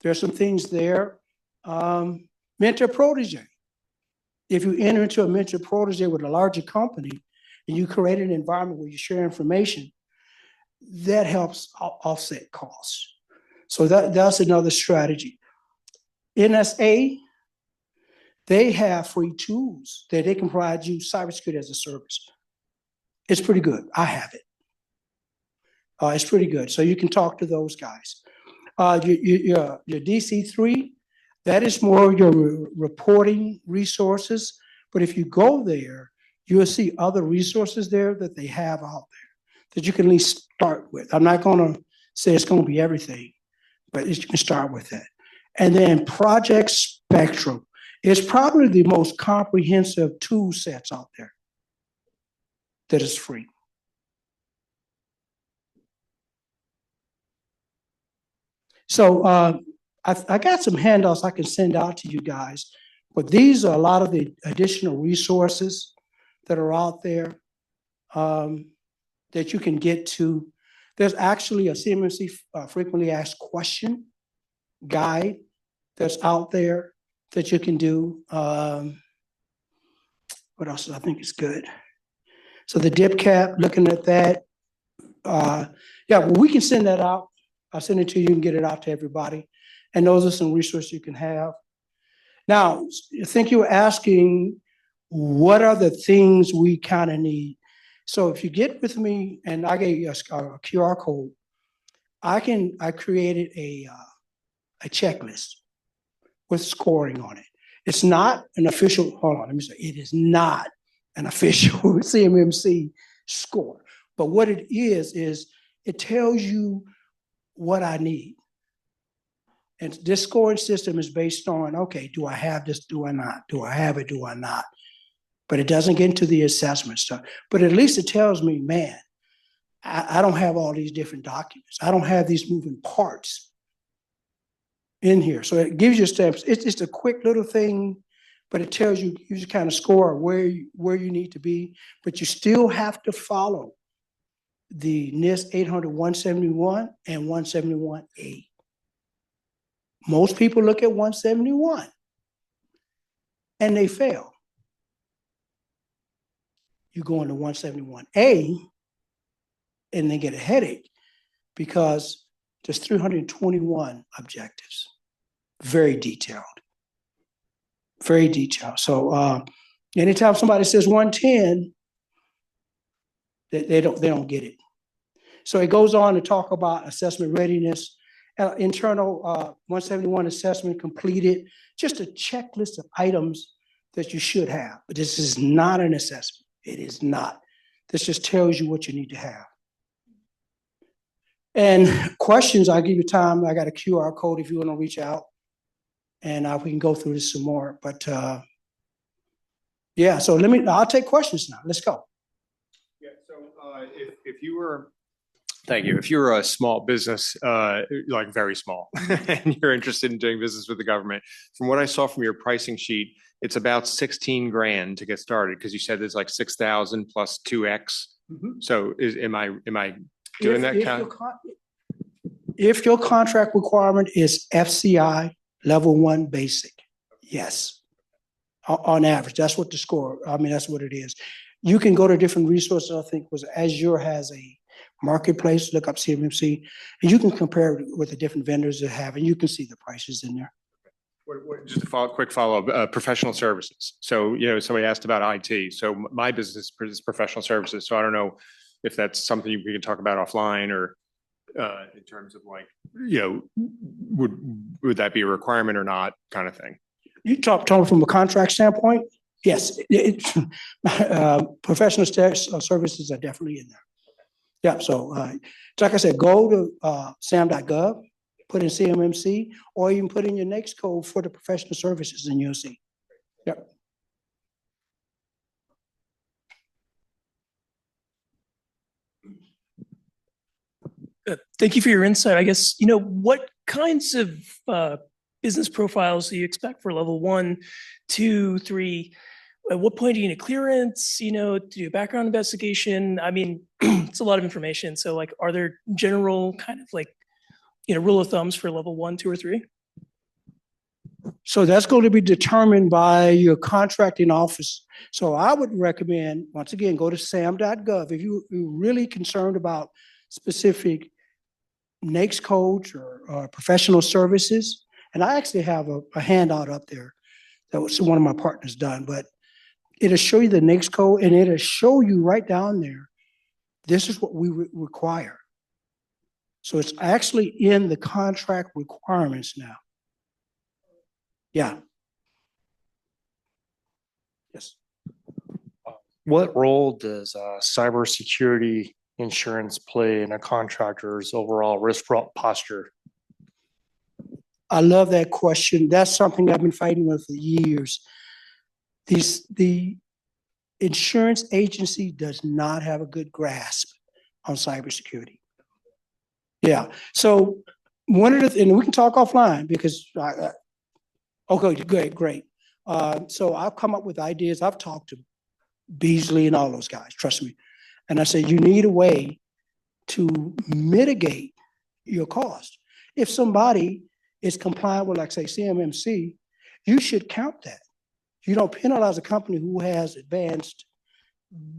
There's some things there. Mentor protege. If you enter into a mentor protege with a larger company and you create an environment where you share information, that helps offset costs. So that's another strategy. NSA, they have free tools that they can provide you cybersecurity as a service. It's pretty good. I have it. It's pretty good. So you can talk to those guys. Your DC3, that is more your reporting resources. But if you go there, you'll see other resources there that they have out there that you can at least start with. I'm not going to say it's going to be everything, but you can start with that. And then Project Spectrum is probably the most comprehensive tool sets out there that is free. So I got some handouts I can send out to you guys, but these are a lot of the additional resources that are out there that you can get to. There's actually a CMMC frequently asked question guide that's out there that you can do. What else I think is good? So the DipCap, looking at that. Yeah, well, we can send that out. I'll send it to you and get it out to everybody. And those are some resources you can have. Now, I think you were asking, what are the things we kind of need? So if you get with me, and I gave you a QR code, I created a checklist with scoring on it. It's not an official, hold on, let me say, it is not an official CMMC score. But what it is it tells you what I need. And this scoring system is based on, okay, do I have this, do I not? Do I have it, do I not? But it doesn't get into the assessment stuff. But at least it tells me, man, I don't have all these different documents. I don't have these moving parts in here. So it gives you steps. It's just a quick little thing, but it tells you, you kind of score where you need to be, but you still have to follow the NIST 800-171 and 171A. Most people look at 171 and they fail. You go into 171A and they get a headache because there's 321 objectives. Very detailed. Very detailed. So anytime somebody says 110, they don't get it. So it goes on to talk about assessment readiness, internal 171 assessment completed, just a checklist of items that you should have. But this is not an assessment. It is not. This just tells you what you need to have. And questions, I'll give you time. I got a QR code if you want to reach out. And we can go through this some more. But yeah, so I'll take questions now. Let's go. Yeah, so if you were, thank you. If you were a small business, like very small, and you're interested in doing business with the government, from what I saw from your pricing sheet, it's about 16 grand to get started, because you said there's like 6,000 plus 2x. Mm-hmm. So am I doing that count? If your contract requirement is FCI, Level 1 basic. Yes. On average, that's what the score, I mean, that's what it is. You can go to different resources. I think was Azure has a marketplace, look up CMMC, and you can compare it with the different vendors that have, and you can see the prices in there. Just a quick follow-up, professional services. So, somebody asked about IT. So my business is professional services. So I don't know if that's something we can talk about offline or in terms of like, would that be a requirement or not kind of thing? You talking from a contract standpoint? Yes, professional services are definitely in there. Yeah, so like I said, go to sam.gov, put in CMMC, or even put in your NAICS code for the professional services and you'll see. Yep. Thank you for your insight. I guess, what kinds of business profiles do you expect for level 1, 2, 3? At what point do you need clearance, to do a background investigation? I mean, it's a lot of information. So like, are there general kind of like, rule of thumbs for level 1, 2, or 3? So that's going to be determined by your contracting office. So I would recommend, once again, go to sam.gov. If you're really concerned about specific NAICS codes or professional services, and I actually have a handout up there that was one of my partners done, but it'll show you the NAICS code and it'll show you right down there, this is what we require. So it's actually in the contract requirements now. Yeah. Yes. What role does cybersecurity insurance play in a contractor's overall risk posture? I love that question. That's something I've been fighting with for years. The insurance agency does not have a good grasp on cybersecurity. Yeah. So one of the, and we can talk offline because okay, great. So I've come up with ideas. I've talked to Beasley and all those guys, trust me. And I said, you need a way to mitigate your cost. If somebody is compliant with, like, say, CMMC, you should count that. You don't penalize a company who has advanced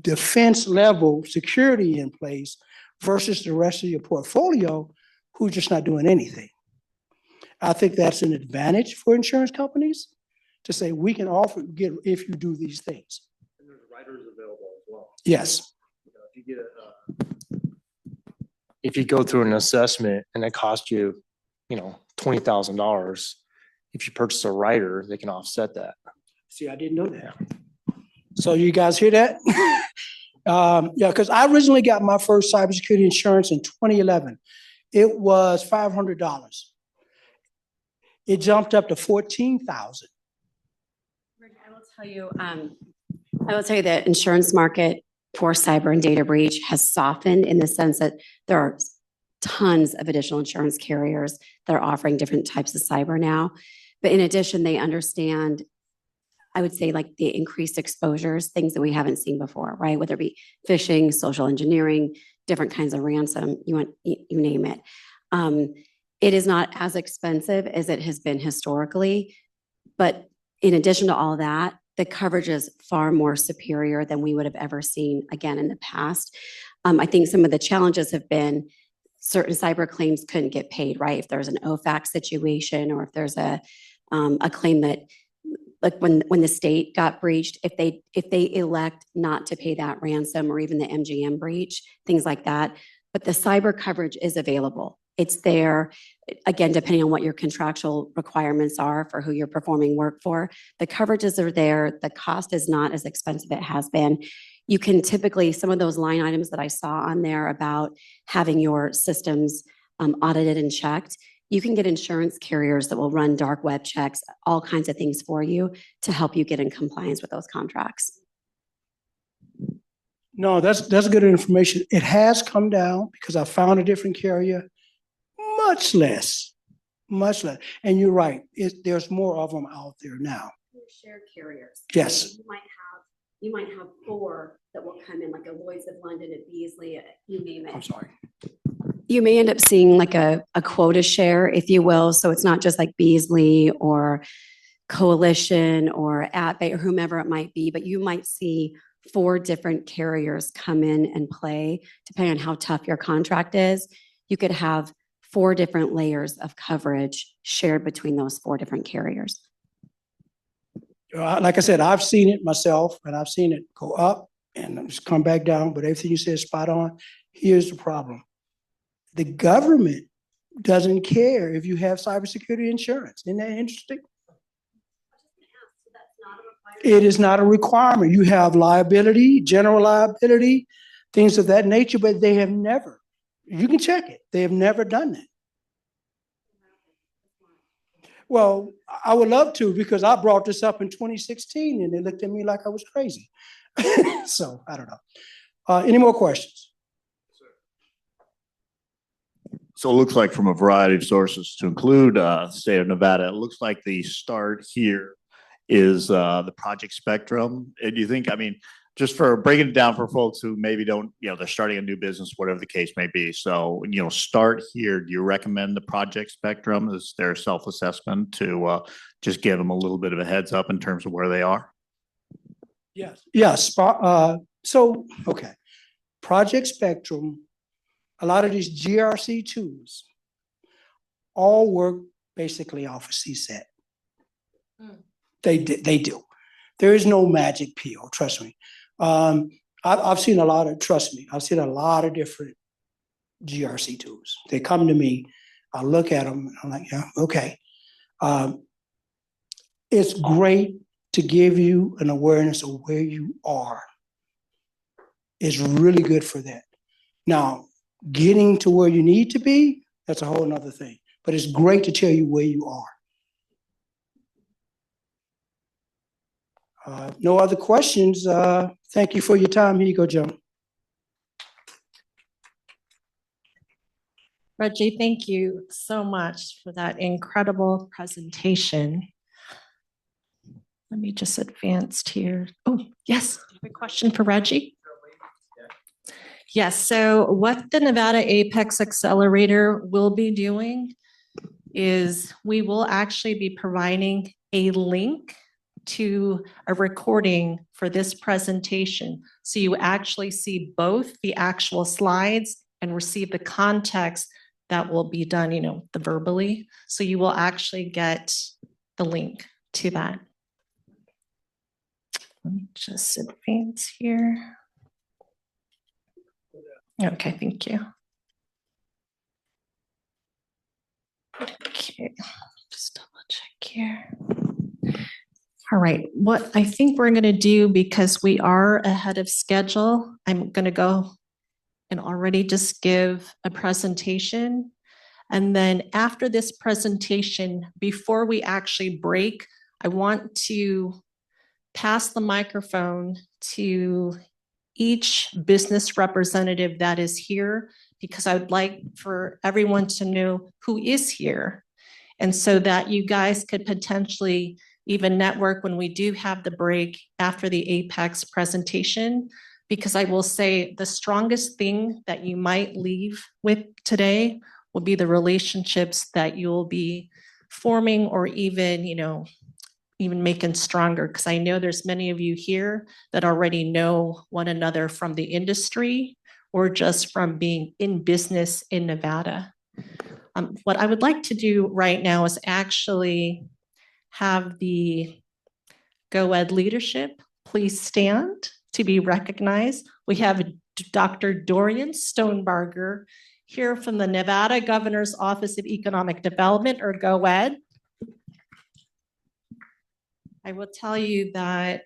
defense level security in place versus the rest of your portfolio who's just not doing anything. I think that's an advantage for insurance companies to say we can offer get if you do these things. And there's writers available as well. Yes. If you go through an assessment and it costs you, $20,000, if you purchase a writer, they can offset that. See, I didn't know that. So you guys hear that? Yeah, because I originally got my first cybersecurity insurance in 2011. It was $500. It jumped up to $14,000. I will tell you that insurance market for cyber and data breach has softened in the sense that there are tons of additional insurance carriers that are offering different types of cyber now. But in addition, they understand, I would say, like the increased exposures, things that we haven't seen before, right? Whether it be phishing, social engineering, different kinds of ransom, you name it. It is not as expensive as it has been historically, but in addition to all that, the coverage is far more superior than we would have ever seen again in the past. I think some of the challenges have been certain cyber claims couldn't get paid, right? If there's an OFAC situation or if there's a claim that, like when the state got breached, if they elect not to pay that ransom or even the MGM breach, things like that. But the cyber coverage is available. It's there, again, depending on what your contractual requirements are for who you're performing work for. The coverages are there. The cost is not as expensive as it has been. You can typically, some of those line items that I saw on there about having your systems audited and checked, you can get insurance carriers that will run dark web checks, all kinds of things for you to help you get in compliance with those contracts. No, that's good information. It has come down because I found a different carrier, much less. And you're right, there's more of them out there now. Shared carriers. Yes. You might have 4 that will come in, like a Lloyd's of London, a Beasley, you name it. I'm sorry. You may end up seeing like a quota share, if you will. So it's not just like Beasley or Coalition or AtBay or whomever it might be, but you might see 4 different carriers come in and play, depending on how tough your contract is. You could have 4 different layers of coverage shared between those 4 different carriers. Like I said, I've seen it myself, and I've seen it go up and just come back down, but everything you said is spot on. Here's the problem. The government doesn't care if you have cybersecurity insurance. Isn't that interesting? It is not a requirement. You have liability, general liability, things of that nature, but they have never, you can check it. They have never done that. Well, I would love to, because I brought this up in 2016 and they looked at me like I was crazy. So I don't know. Any more questions? So it looks like from a variety of sources, to include state of Nevada, it looks like the start here is the Project Spectrum. And do you think, I mean, just for breaking it down for folks who maybe don't, they're starting a new business, whatever the case may be. So, start here. Do you recommend the Project Spectrum as their self-assessment to just give them a little bit of a heads up in terms of where they are? Yes. Yes. Okay. Project Spectrum, a lot of these GRC tools all work basically off of CSET. They do. There is no magic pill, trust me. I've seen a lot of different GRC tools. They come to me, I look at them, and I'm like, yeah, okay. It's great to give you an awareness of where you are. It's really good for that. Now, getting to where you need to be, that's a whole nother thing. But it's great to tell you where you are. No other questions. Thank you for your time. Here you go, Joe. Reggie, thank you so much for that incredible presentation. Let me just advance here. Oh, yes, a question for Reggie. Yes, so what the Nevada Apex Accelerator will be doing is we will actually be providing a link to a recording for this presentation. So you actually see both the actual slides and receive the context that will be done, the verbally. So you will actually get the link to that. Let me just advance here. Okay, thank you. Okay, just double check here. All right, what I think we're going to do, because we are ahead of schedule, I'm going to go and already just give a presentation. And then after this presentation, before we actually break, I want to pass the microphone to each business representative that is here, because I would like for everyone to know who is here. And so that you guys could potentially even network when we do have the break after the Apex presentation, because I will say the strongest thing that you might leave with today will be the relationships that you'll be forming, or even, even making stronger. Because I know there's many of you here that already know one another from the industry or just from being in business in Nevada. What I would like to do right now is actually have the GoEd leadership please stand to be recognized. We have Dr. Dorian Stonebarger here from the Nevada Governor's Office of Economic Development, or GoEd. I will tell you that,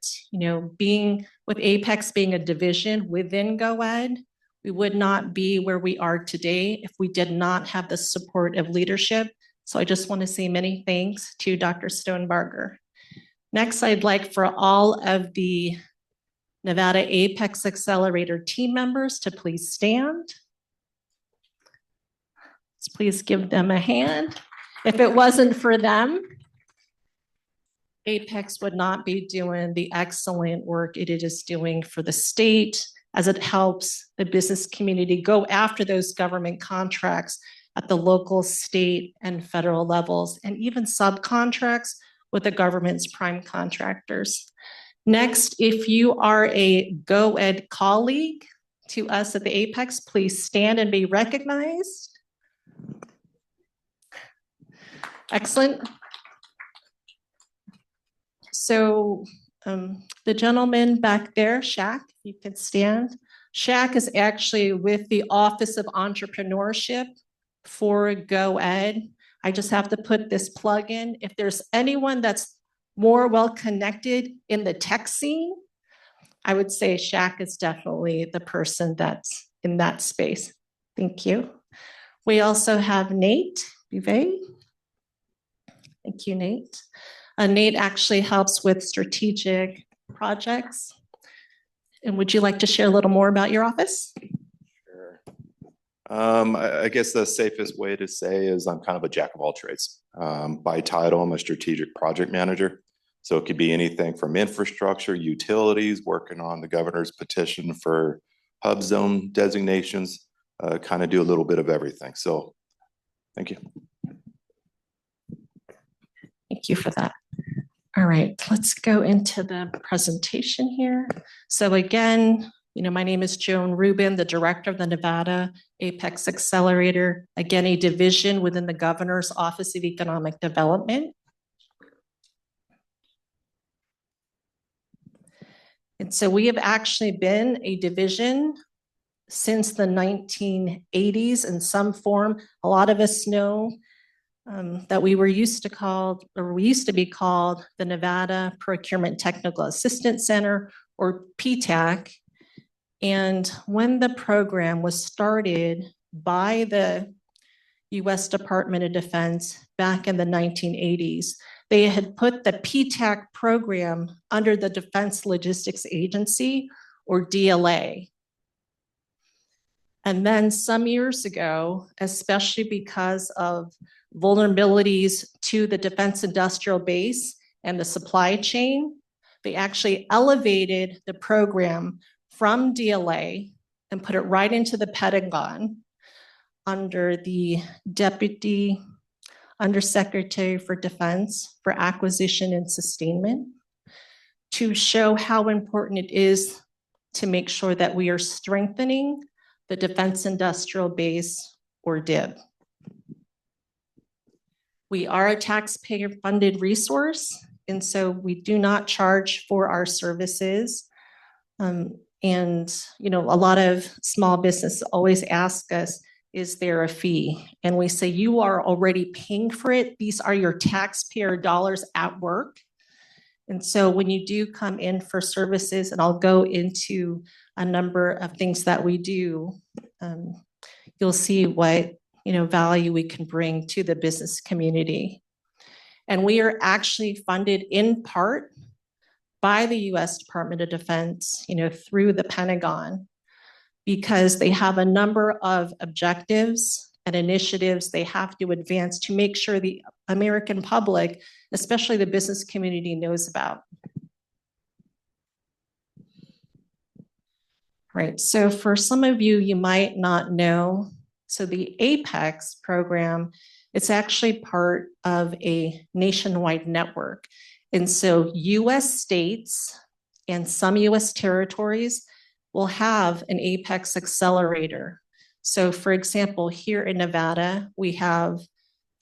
being with Apex being a division within GoEd, we would not be where we are today if we did not have the support of leadership. So I just want to say many thanks to Dr. Stonebarger. Next, I'd like for all of the Nevada Apex Accelerator team members to please stand. Let's please give them a hand. If it wasn't for them, Apex would not be doing the excellent work it is doing for the state as it helps the business community go after those government contracts at the local, state, and federal levels, and even subcontracts with the government's prime contractors. Next, if you are a GoEd colleague to us at the Apex, please stand and be recognized. Excellent. So the gentleman back there, Shaq, if you could stand. Shaq is actually with the Office of Entrepreneurship for GoEd. I just have to put this plug in. If there's anyone that's more well-connected in the tech scene, I would say Shaq is definitely the person that's in that space. Thank you. We also have Nate Bouvet. Thank you, Nate. Nate actually helps with strategic projects. And would you like to share a little more about your office? Sure. I guess the safest way to say is I'm kind of a jack of all trades. By title, I'm a strategic project manager. So it could be anything from infrastructure, utilities, working on the governor's petition for hub zone designations, kind of do a little bit of everything. So thank you. Thank you for that. All right, let's go into the presentation here. So again, my name is Joan Rubin, the director of the Nevada Apex Accelerator, again, a division within the Governor's Office of Economic Development. And so we have actually been a division since the 1980s in some form. A lot of us know that we used to be called the Nevada Procurement Technical Assistance Center, or PTAC. And when the program was started by the U.S. Department of Defense back in the 1980s, they had put the PTAC program under the Defense Logistics Agency, or DLA. And then some years ago, especially because of vulnerabilities to the defense industrial base and the supply chain, they actually elevated the program from DLA and put it right into the Pentagon under the Deputy Undersecretary for Defense for Acquisition and Sustainment, to show how important it is to make sure that we are strengthening the defense industrial base, or DIB. We are a taxpayer-funded resource, and so we do not charge for our services. And a lot of small business always ask us, is there a fee? And we say, you are already paying for it. These are your taxpayer dollars at work. And so when you do come in for services, and I'll go into a number of things that we do, you'll see what value we can bring to the business community. And we are actually funded in part by the U.S. Department of Defense, through the Pentagon, because they have a number of objectives and initiatives they have to advance to make sure the American public, especially the business community, knows about. Right, so for some of you, you might not know, so the APEX program, it's actually part of a nationwide network. And so US states and some US territories will have an APEX accelerator. So for example, here in Nevada, we have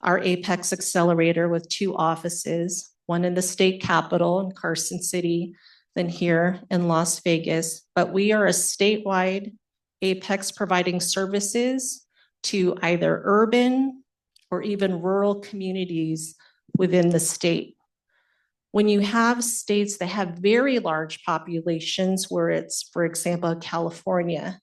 our APEX accelerator with 2 offices, one in the state capital in Carson City, then here in Las Vegas. But we are a statewide APEX providing services to either urban or even rural communities within the state. When you have states that have very large populations, where it's, for example, California,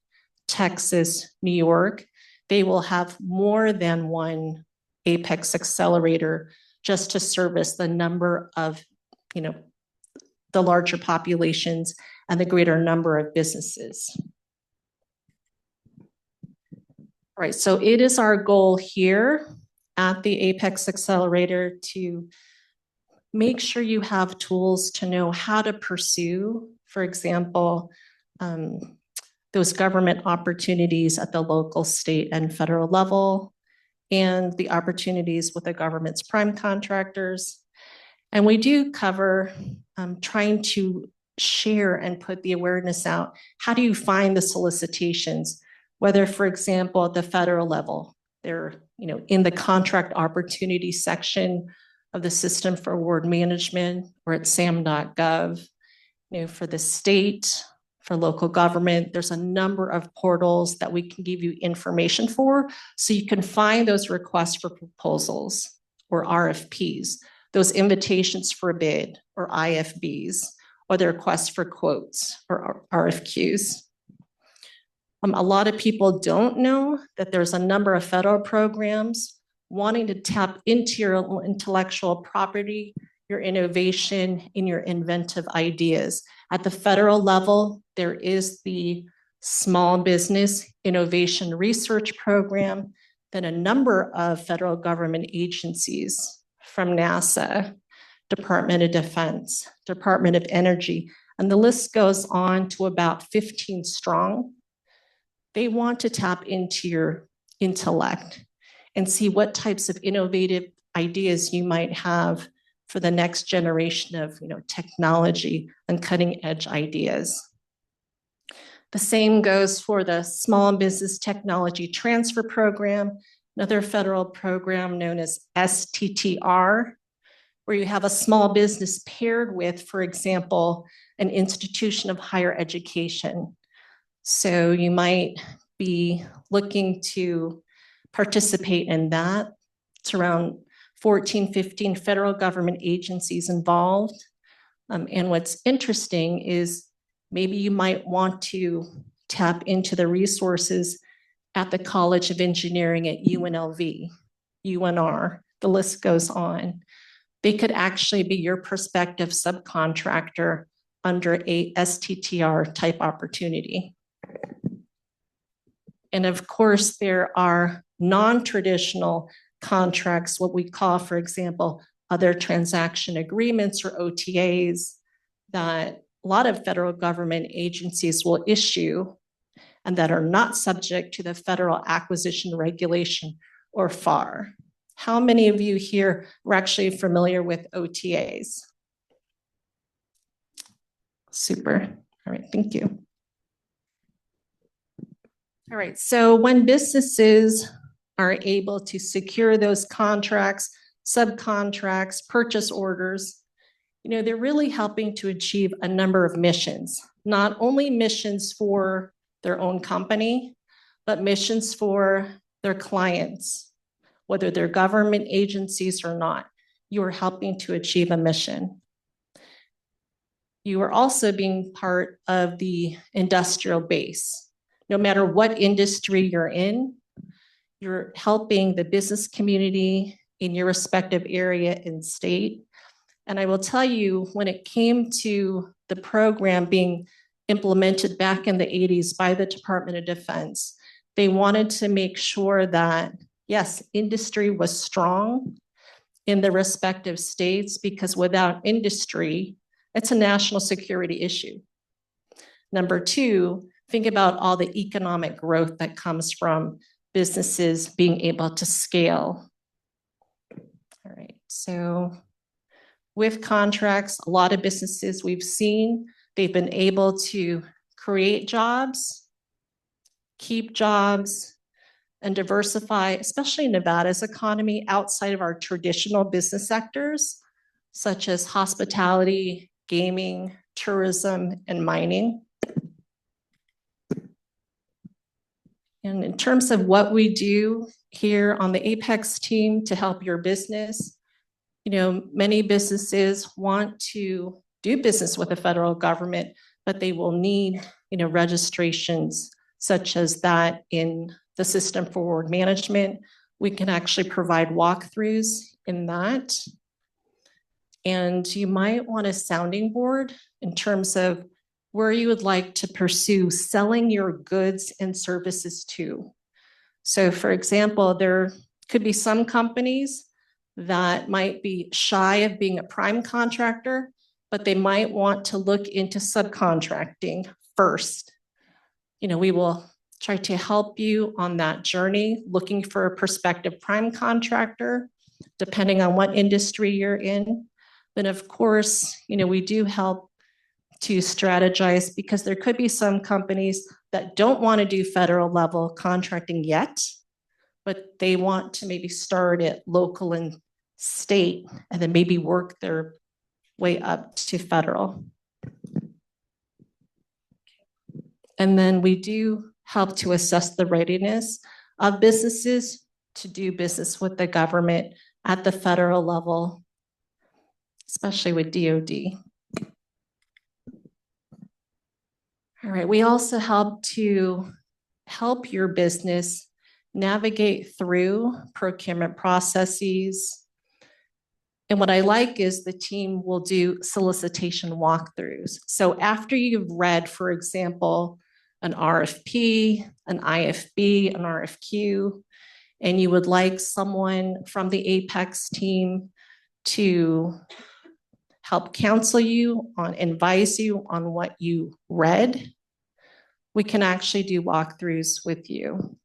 Texas, New York, they will have more than one APEX accelerator just to service the number of, the larger populations and the greater number of businesses. All right, so it is our goal here at the APEX Accelerator to make sure you have tools to know how to pursue, for example, those government opportunities at the local, state, and federal level, and the opportunities with the government's prime contractors. And we do cover trying to share and put the awareness out. How do you find the solicitations? Whether, for example, at the federal level, they're in the contract opportunity section of the System for Award Management or at sam.gov. For the state, for local government, there's a number of portals that we can give you information for, so you can find those requests for proposals or RFPs, those invitations for a bid or IFBs, or the requests for quotes or RFQs. A lot of people don't know that there's a number of federal programs wanting to tap into your intellectual property, your innovation, and your inventive ideas. At the federal level, there is the Small Business Innovation Research Program, then a number of federal government agencies from NASA, Department of Defense, Department of Energy, and the list goes on to about 15 strong. They want to tap into your intellect and see what types of innovative ideas you might have for the next generation of technology and cutting edge ideas. The same goes for the Small Business Technology Transfer Program, another federal program known as STTR, where you have a small business paired with, for example, an institution of higher education. So you might be looking to participate in that. It's around 14, 15 federal government agencies involved. And what's interesting is maybe you might want to tap into the resources at the College of Engineering at UNLV, UNR, the list goes on. They could actually be your prospective subcontractor under a STTR type opportunity. And of course, there are non-traditional contracts, what we call, for example, other transaction agreements or OTAs, that a lot of federal government agencies will issue and that are not subject to the Federal Acquisition Regulation or FAR. How many of you here are actually familiar with OTAs? Super. All right, thank you. All right, so when businesses are able to secure those contracts, subcontracts, purchase orders, they're really helping to achieve a number of missions, not only missions for their own company, but missions for their clients, whether they're government agencies or not. You are helping to achieve a mission. You are also being part of the industrial base. No matter what industry you're in, you're helping the business community in your respective area and state. And I will tell you, when it came to the program being implemented back in the 80s by the Department of Defense, they wanted to make sure that, yes, industry was strong in the respective states, because without industry, it's a national security issue. Number two, think about all the economic growth that comes from businesses being able to scale. All right, so with contracts, a lot of businesses we've seen, they've been able to create jobs, keep jobs, and diversify, especially Nevada's economy, outside of our traditional business sectors, such as hospitality, gaming, tourism, and mining. And in terms of what we do here on the Apex team to help your business, many businesses want to do business with the federal government, but they will need, registrations such as that in the System for Award Management. We can actually provide walkthroughs in that. And you might want a sounding board in terms of where you would like to pursue selling your goods and services to. So for example, there could be some companies that might be shy of being a prime contractor, but they might want to look into subcontracting first. we will try to help you on that journey, looking for a prospective prime contractor, depending on what industry you're in. Then of course, we do help to strategize because there could be some companies that don't want to do federal level contracting yet, but they want to maybe start at local and state and then maybe work their way up to federal. And then we do help to assess the readiness of businesses to do business with the government at the federal level, especially with DoD. All right, we also help your business navigate through procurement processes. And what I like is the team will do solicitation walkthroughs. So after you've read, for example, an RFP, an IFB, an RFQ, and you would like someone from the Apex team to help counsel you on, advise you on what you read, we can actually do walkthroughs with you.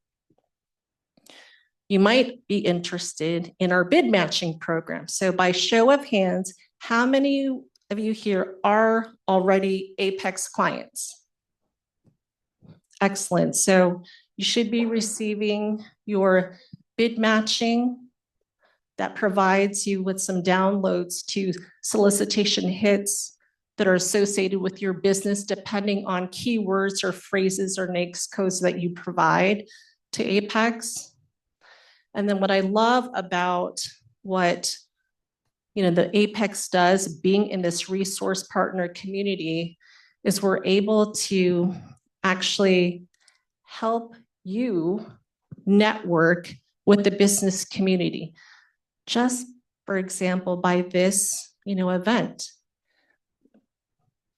You might be interested in our bid matching program. So by show of hands, how many of you here are already Apex clients? Excellent. So you should be receiving your bid matching that provides you with some downloads to solicitation hits that are associated with your business, depending on keywords or phrases or NAICS codes that you provide to Apex. And then what I love about what the Apex does, being in this resource partner community, is we're able to actually help you network with the business community. Just, for example, by this, event.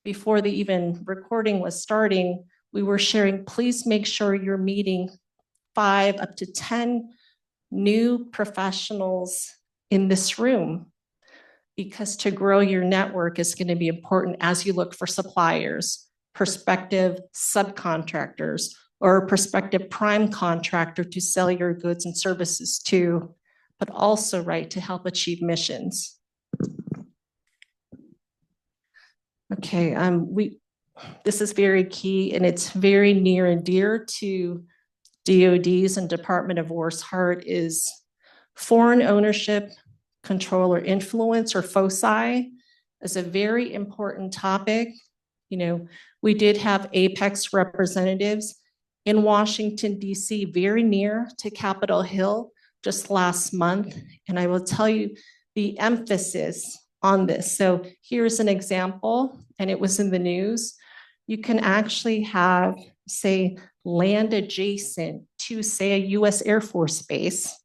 Before the even recording was starting, we were sharing, please make sure you're meeting 5 up to 10 new professionals in this room, because to grow your network is going to be important as you look for suppliers, prospective subcontractors, or a prospective prime contractor to sell your goods and services to, but also, right, to help achieve missions. Okay, this is very key, and it's very near and dear to DoD's and Department of War's heart, is foreign ownership, control, or influence, or FOCI, is a very important topic. We did have Apex representatives in Washington, D.C., very near to Capitol Hill just last month. And I will tell you the emphasis on this. So here's an example, and it was in the news. You can actually have, say, land adjacent to, say, a U.S. Air Force base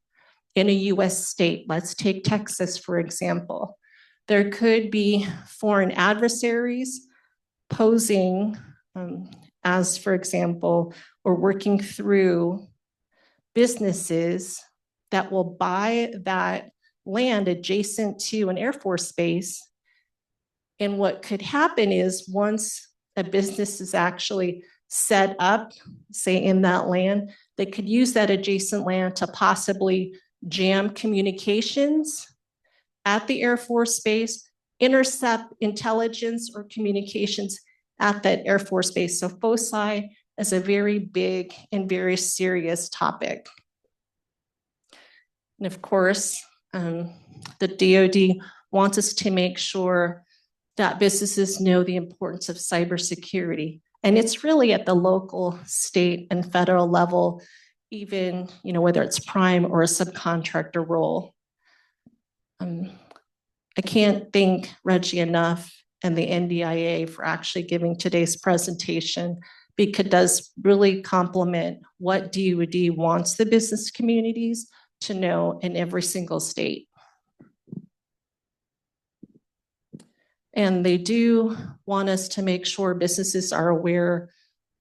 in a U.S. state. Let's take Texas, for example. There could be foreign adversaries posing as, for example, or working through businesses that will buy that land adjacent to an Air Force base. And what could happen is once a business is actually set up, say in that land, they could use that adjacent land to possibly jam communications at the Air Force base, intercept intelligence or communications at that Air Force base. So FOCI is a very big and very serious topic. And of course, the DoD wants us to make sure that businesses know the importance of cybersecurity. And it's really at the local, state, and federal level, even whether it's prime or a subcontractor role. I can't thank Reggie enough and the NDIA for actually giving today's presentation, because it does really complement what DoD wants the business communities to know in every single state. And they do want us to make sure businesses are aware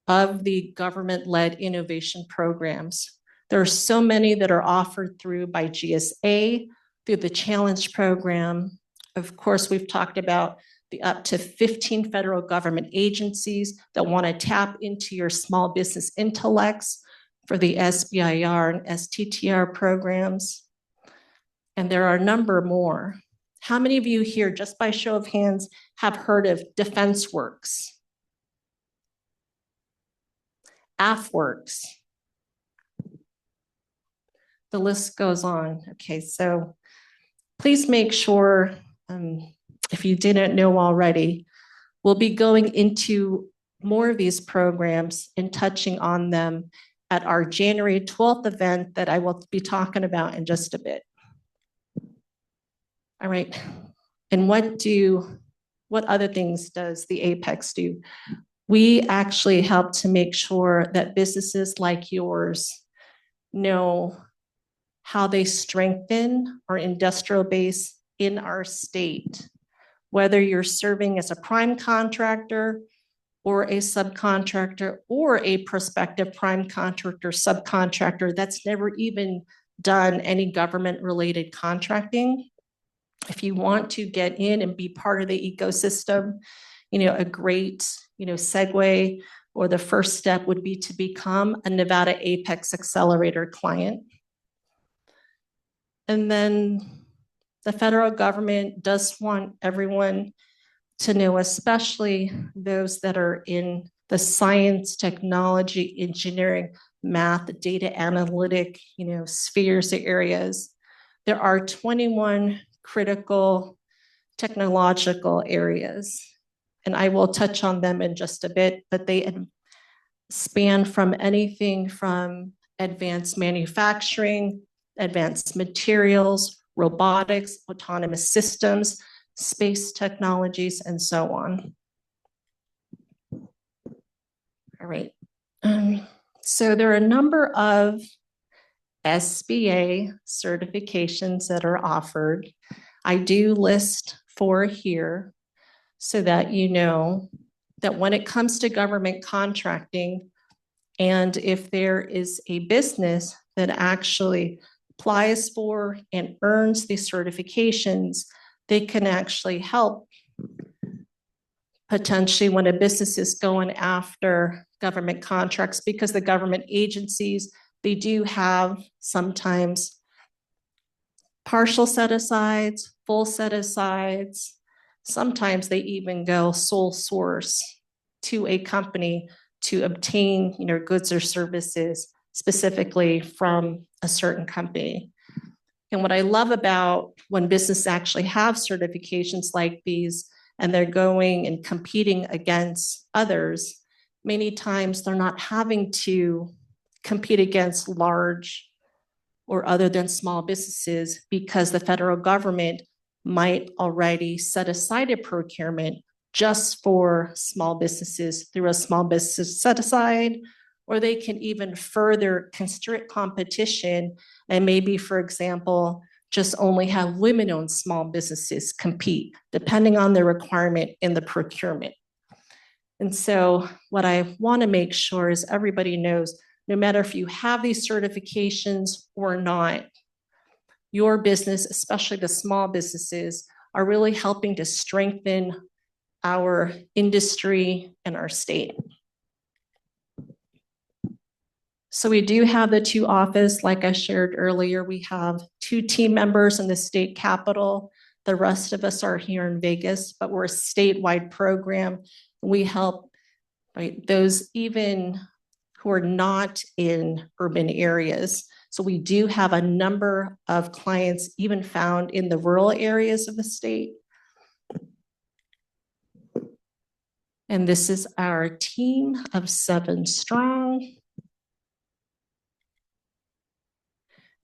of the government-led innovation programs. There are so many that are offered by GSA, through the Challenge program. Of course, we've talked about the up to 15 federal government agencies that want to tap into your small business intellects for the SBIR and STTR programs. And there are a number more. How many of you here, just by show of hands, have heard of DefenseWorks, AFWorks? The list goes on. Okay, so please make sure, if you didn't know already, we'll be going into more of these programs and touching on them at our January 12th event that I will be talking about in just a bit. All right, and what other things does the Apex do? We actually help to make sure that businesses like yours know how they strengthen our industrial base in our state, whether you're serving as a prime contractor or a subcontractor or a prospective prime contractor, subcontractor that's never even done any government-related contracting. If you want to get in and be part of the ecosystem, a great, segue or the first step would be to become a Nevada Apex Accelerator client. And then the federal government does want everyone to know, especially those that are in the science, technology, engineering, math, data analytic, spheres or areas. There are 21 critical technological areas, and I will touch on them in just a bit, but they span from anything from advanced manufacturing, advanced materials, robotics, autonomous systems, space technologies, and so on. All right. So there are a number of SBA certifications that are offered. I do list 4 here so that you know that when it comes to government contracting, and if there is a business that actually applies for and earns these certifications, they can actually help potentially when a business is going after government contracts, because the government agencies, they do have sometimes partial set-asides, full set-asides. Sometimes they even go sole source to a company to obtain, goods or services specifically from a certain company. And what I love about when businesses actually have certifications like these and they're going and competing against others, many times they're not having to compete against large or other than small businesses, because the federal government might already set aside a procurement just for small businesses through a small business set aside, or they can even further constrict competition and maybe, for example, just only have women-owned small businesses compete, depending on their requirement in the procurement. And so what I want to make sure is everybody knows, no matter if you have these certifications or not, your business, especially the small businesses, are really helping to strengthen our industry and our state. So we do have the 2 offices, like I shared earlier. We have 2 team members in the state capitol. The rest of us are here in Vegas, but we're a statewide program. We help those even who are not in urban areas. So we do have a number of clients even found in the rural areas of the state. And this is our team of 7 strong.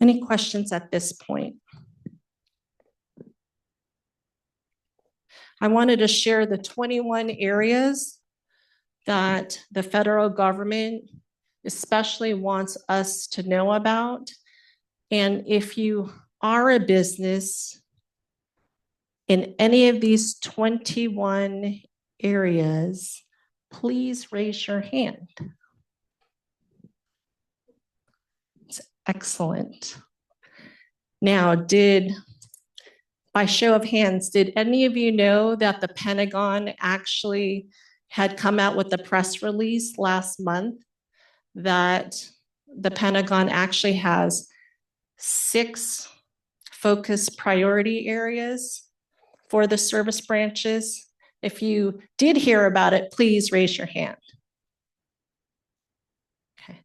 Any questions at this point? I wanted to share the 21 areas that the federal government especially wants us to know about. And if you are a business in any of these 21 areas, please raise your hand. It's excellent. Now, did by show of hands, did any of you know that the Pentagon actually had come out with a press release last month that the Pentagon actually has 6 focus priority areas for the service branches? If you did hear about it, please raise your hand. Okay.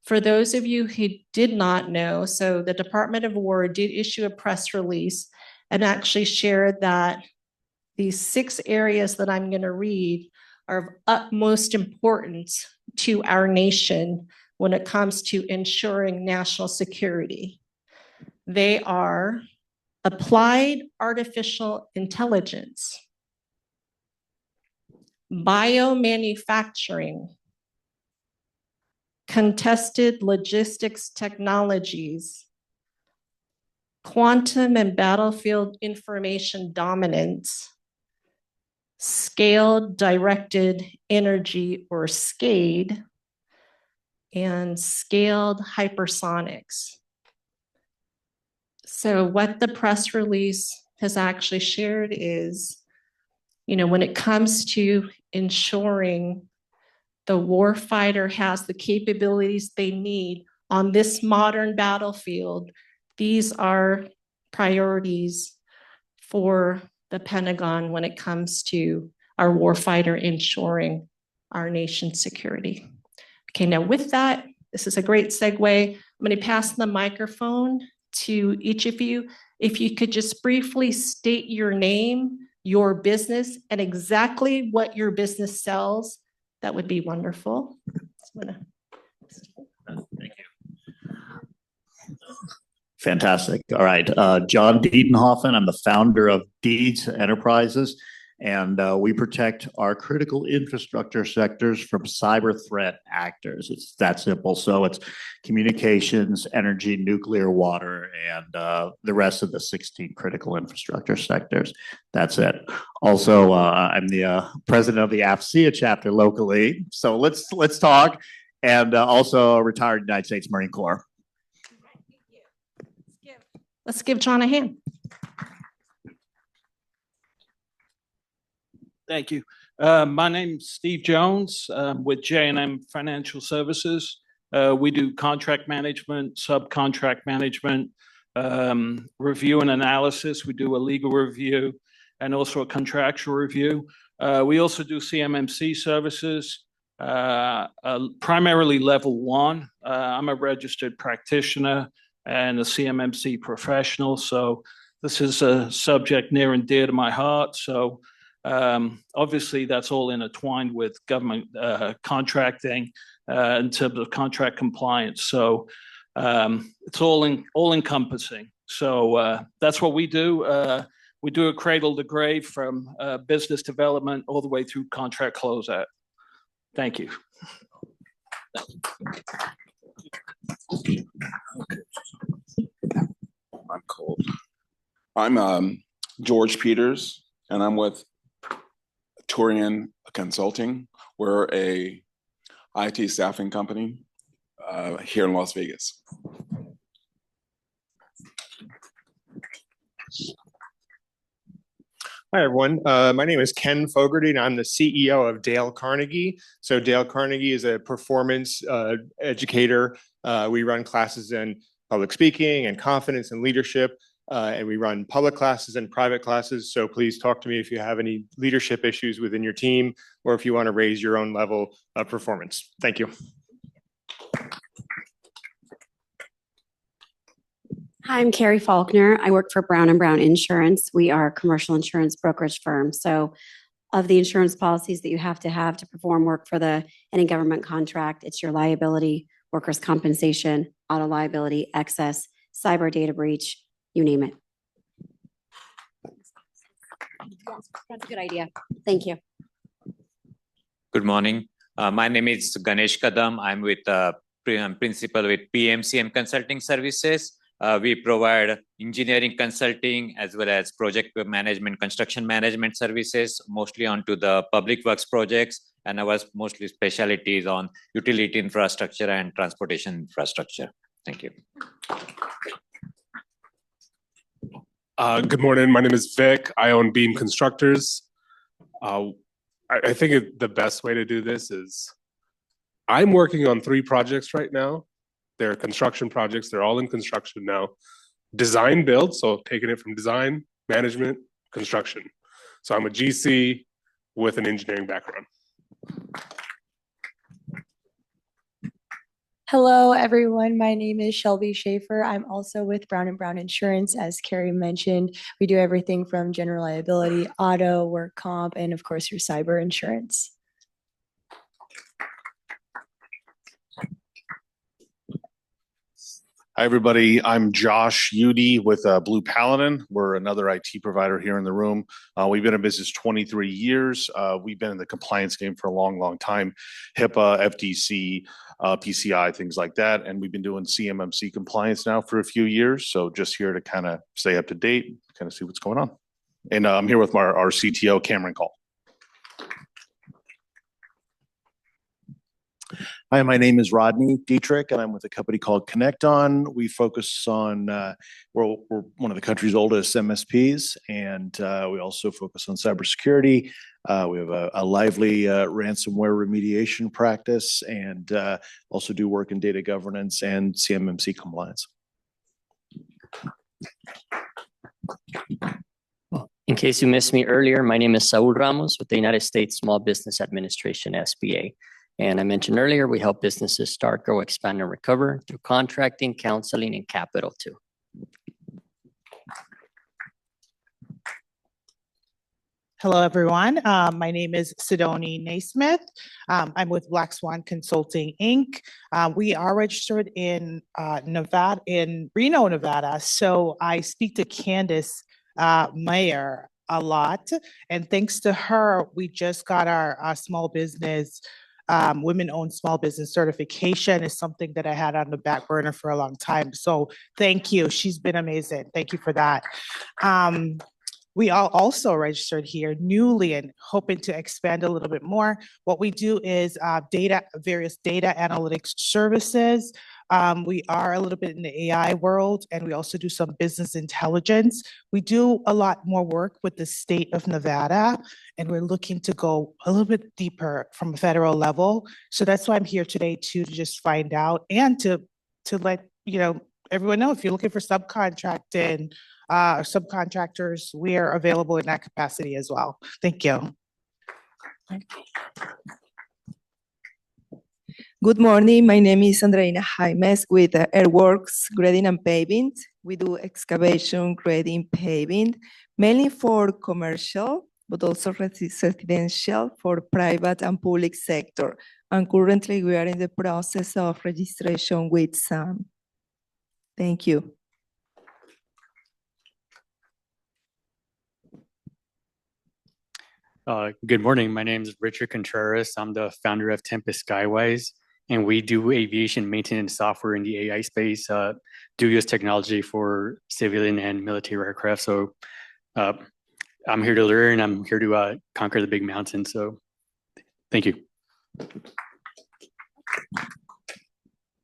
For those of you who did not know, so the Department of War did issue a press release and actually shared that these 6 areas that I'm going to read are of utmost importance to our nation when it comes to ensuring national security. They are applied artificial intelligence, biomanufacturing, contested logistics technologies, quantum and battlefield information dominance, scaled directed energy or SCADE, and scaled hypersonics. So what the press release has actually shared is, when it comes to ensuring the warfighter has the capabilities they need on this modern battlefield, these are priorities for the Pentagon when it comes to our warfighter ensuring our nation's security. Okay, now with that, this is a great segue. I'm going to pass the microphone to each of you. If you could just briefly state your name, your business, and exactly what your business sells, that would be wonderful. Thank you. Fantastic. All right. John Diedenhoffen. I'm the founder of Deeds Enterprises, and we protect our critical infrastructure sectors from cyber threat actors. It's that simple. So it's communications, energy, nuclear, water, and the rest of the 16 critical infrastructure sectors. That's it. Also, I'm the president of the AFCEA chapter locally. So let's talk. And also a retired United States Marine Corps. Let's give John a hand. Thank you. My name's Steve Jones with J&M Financial Services. We do contract management, subcontract management, review and analysis. We do a legal review and also a contractual review. We also do CMMC services, primarily level 1. I'm a registered practitioner and a CMMC professional. So this is a subject near and dear to my heart. So obviously that's all intertwined with government contracting in terms of contract compliance. So it's all encompassing. So that's what we do. We do a cradle to grave from business development all the way through contract closeout. Thank you. I'm cold. I'm George Peters, and I'm with Turian Consulting. We're a IT staffing company here in Las Vegas. Hi, everyone. My name is Ken Fogarty, and I'm the CEO of Dale Carnegie. So Dale Carnegie is a performance educator. We run classes in public speaking and confidence and leadership, and we run public classes and private classes. So please talk to me if you have any leadership issues within your team or if you want to raise your own level of performance. Thank you. Hi, I'm Carrie Faulkner. I work for Brown & Brown Insurance. We are a commercial insurance brokerage firm. So of the insurance policies that you have to perform work for any government contract, it's your liability, workers' compensation, auto liability, excess, cyber data breach, you name it. Yes, that's a good idea. Thank you. Good morning. My name is Ganesh Kadam. I'm principal with PMCM Consulting Services. We provide engineering consulting as well as project management, construction management services, mostly onto the public works projects, and our mostly specialties on utility infrastructure and transportation infrastructure. Thank you. Good morning. My name is Vic. I own Beam Constructors. I think the best way to do this is I'm working on 3 projects right now. They're construction projects. They're all in construction now. Design build, so taking it from design, management, construction. So I'm a GC with an engineering background. Hello, everyone. My name is Shelby Schaefer. I'm also with Brown & Brown Insurance. As Carrie mentioned, we do everything from general liability, auto, work comp, and of course, your cyber insurance. Hi, everybody. I'm Josh Udy with Blue Paladin. We're another IT provider here in the room. We've been in business 23 years. We've been in the compliance game for a long, long time. HIPAA, FTC, PCI, things like that. And we've been doing CMMC compliance now for a few years. So just here to kind of stay up to date, kind of see what's going on. And I'm here with our CTO, Cameron Call. Hi, my name is Rodney Dietrich, and I'm with a company called ConnectOn. We focus on, we're one of the country's oldest MSPs, and we also focus on cybersecurity. We have a lively ransomware remediation practice, and also do work in data governance and CMMC compliance. In case you missed me earlier, my name is Saul Ramos with the United States Small Business Administration, SBA. And I mentioned earlier, we help businesses start, grow, expand, and recover through contracting, counseling, and capital too. Hello, everyone. My name is Sidoni Naismith. I'm with Black Swan Consulting, Inc. We are registered in Nevada, in Reno, Nevada. So I speak to Candace Mayer a lot. And thanks to her, we just got our small business women-owned small business certification. Is something that I had on the back burner for a long time. So thank you. She's been amazing. Thank you for that. We are also registered here newly and hoping to expand a little bit more. What we do is various data analytics services. We are a little bit in the AI world, and we also do some business intelligence. We do a lot more work with the state of Nevada, and we're looking to go a little bit deeper from a federal level. So that's why I'm here today too, to just find out and to let everyone know if you're looking for subcontracting subcontractors, we are available in that capacity as well. Thank you. Good morning. My name is Andreina Jaimes with Airworks Grading and Paving. We do excavation, grading, paving, mainly for commercial, but also residential for private and public sector. And currently we are in the process of registration with some. Thank you. Good morning. My name is Richard Contreras. I'm the founder of Tempest Skywise, and we do aviation maintenance software in the AI space, do use technology for civilian and military aircraft. So I'm here to learn. I'm here to conquer the big mountain. So thank you.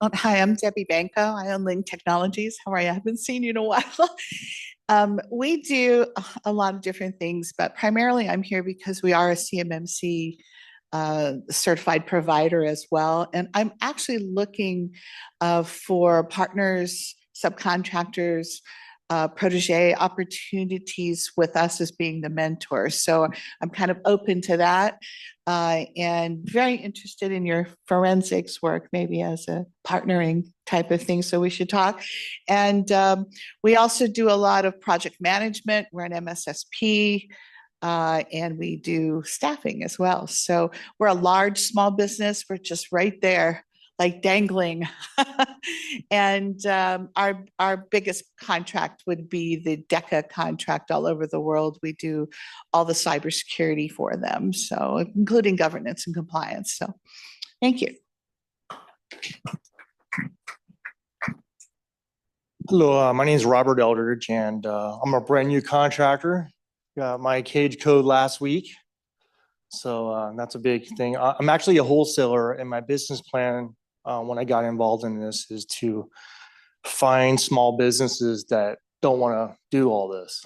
Hi, I'm Debbie Banco. I own Link Technologies. How are you? I haven't seen you in a while. We do a lot of different things, but primarily I'm here because we are a CMMC certified provider as well. And I'm actually looking for partners, subcontractors, protege opportunities with us as being the mentor. So I'm kind of open to that and very interested in your forensics work, maybe as a partnering type of thing. So we should talk. And we also do a lot of project management. We're an MSSP. And we do staffing as well. So we're a large small business. We're just right there, like dangling. And our biggest contract would be the DECA contract all over the world. We do all the cybersecurity for them, so including governance and compliance. So thank you. Hello, my name is Robert Eldridge, and I'm a brand new contractor. Got my cage code last week. So that's a big thing. I'm actually a wholesaler, and my business plan when I got involved in this is to find small businesses that don't want to do all this.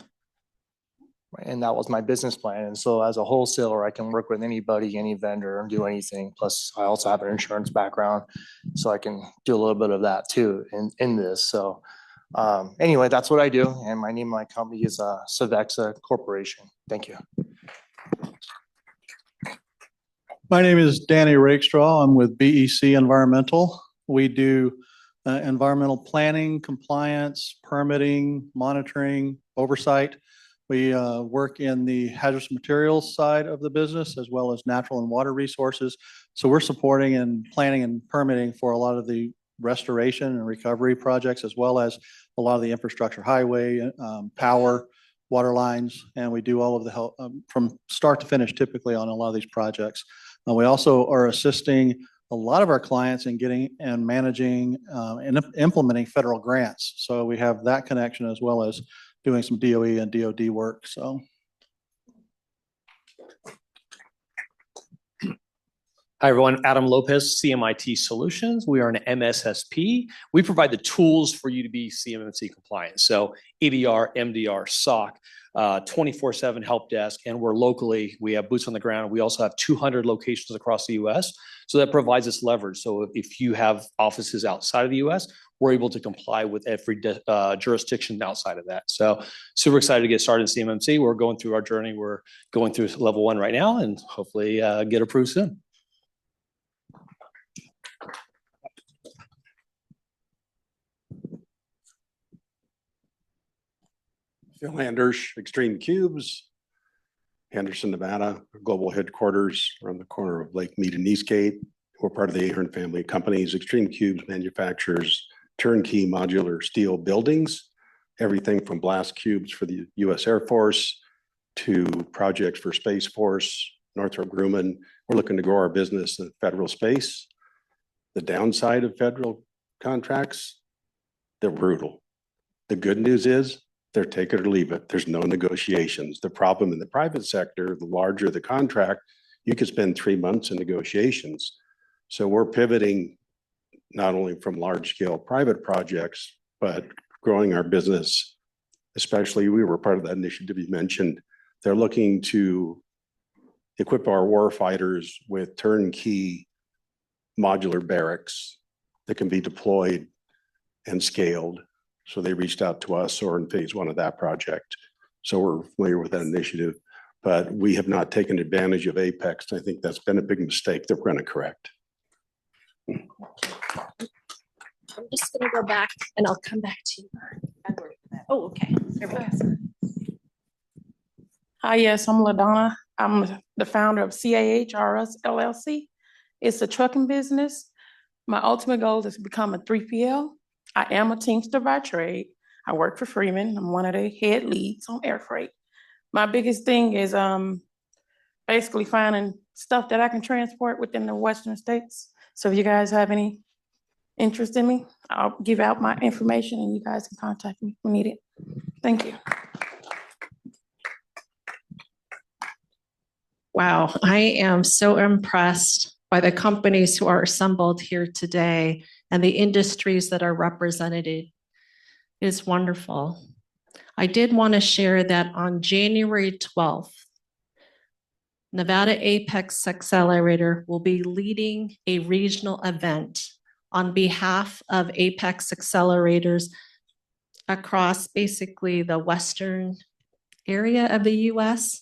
And that was my business plan. And so as a wholesaler, I can work with anybody, any vendor, and do anything. Plus, I also have an insurance background, so I can do a little bit of that too in this. So anyway, that's what I do. And my name of my company is Civexa Corporation. Thank you. My name is Danny Rakestraw. I'm with BEC Environmental. We do environmental planning, compliance, permitting, monitoring, oversight. We work in the hazardous materials side of the business as well as natural and water resources. So we're supporting and planning and permitting for a lot of the restoration and recovery projects, as well as a lot of the infrastructure, highway, power, water lines, and we do all of the help from start to finish typically on a lot of these projects. We also are assisting a lot of our clients in getting and managing and implementing federal grants. So we have that connection as well as doing some DOE and DOD work. So. Hi, everyone. Adam Lopez, CMIT Solutions. We are an MSSP. We provide the tools for you to be CMMC compliant. So EDR, MDR, SOC, 24/7 help desk, and we're locally, we have boots on the ground. We also have 200 locations across the US. So that provides us leverage. So if you have offices outside of the US, we're able to comply with every jurisdiction outside of that. So super excited to get started in CMMC. We're going through our journey. We're going through level 1 right now and hopefully get approved soon. Phil Anders, Extreme Cubes, Henderson, Nevada, global headquarters around the corner of Lake Mead and Eastgate. We're part of the Ahern family of companies. Extreme Cubes manufactures turnkey modular steel buildings, everything from blast cubes for the US Air Force to projects for Space Force, Northrop Grumman. We're looking to grow our business in federal space. The downside of federal contracts, they're brutal. The good news is they're take it or leave it. There's no negotiations. The problem in the private sector, the larger the contract, you could spend 3 months in negotiations. So we're pivoting not only from large scale private projects, but growing our business, especially we were part of that initiative you mentioned. They're looking to equip our war fighters with turnkey modular barracks that can be deployed and scaled. So they reached out to us or in phase 1 of that project. So we're familiar with that initiative, but we have not taken advantage of Apex. I think that's been a big mistake that we're going to correct. I'm just going to go back and I'll come back to you. Oh, okay. There we go. Hi, yes, I'm LaDonna. I'm the founder of CAHRS LLC. It's a trucking business. My ultimate goal is to become a 3PL. I am a Teamster by trade. I work for Freeman. I'm one of the head leads on air freight. My biggest thing is basically finding stuff that I can transport within the Western states. So if you guys have any interest in me, I'll give out my information and you guys can contact me if you need it. Thank you. Wow, I am so impressed by the companies who are assembled here today and the industries that are represented. It is wonderful. I did want to share that on January 12th, Nevada Apex Accelerator will be leading a regional event on behalf of Apex Accelerators across basically the Western area of the US.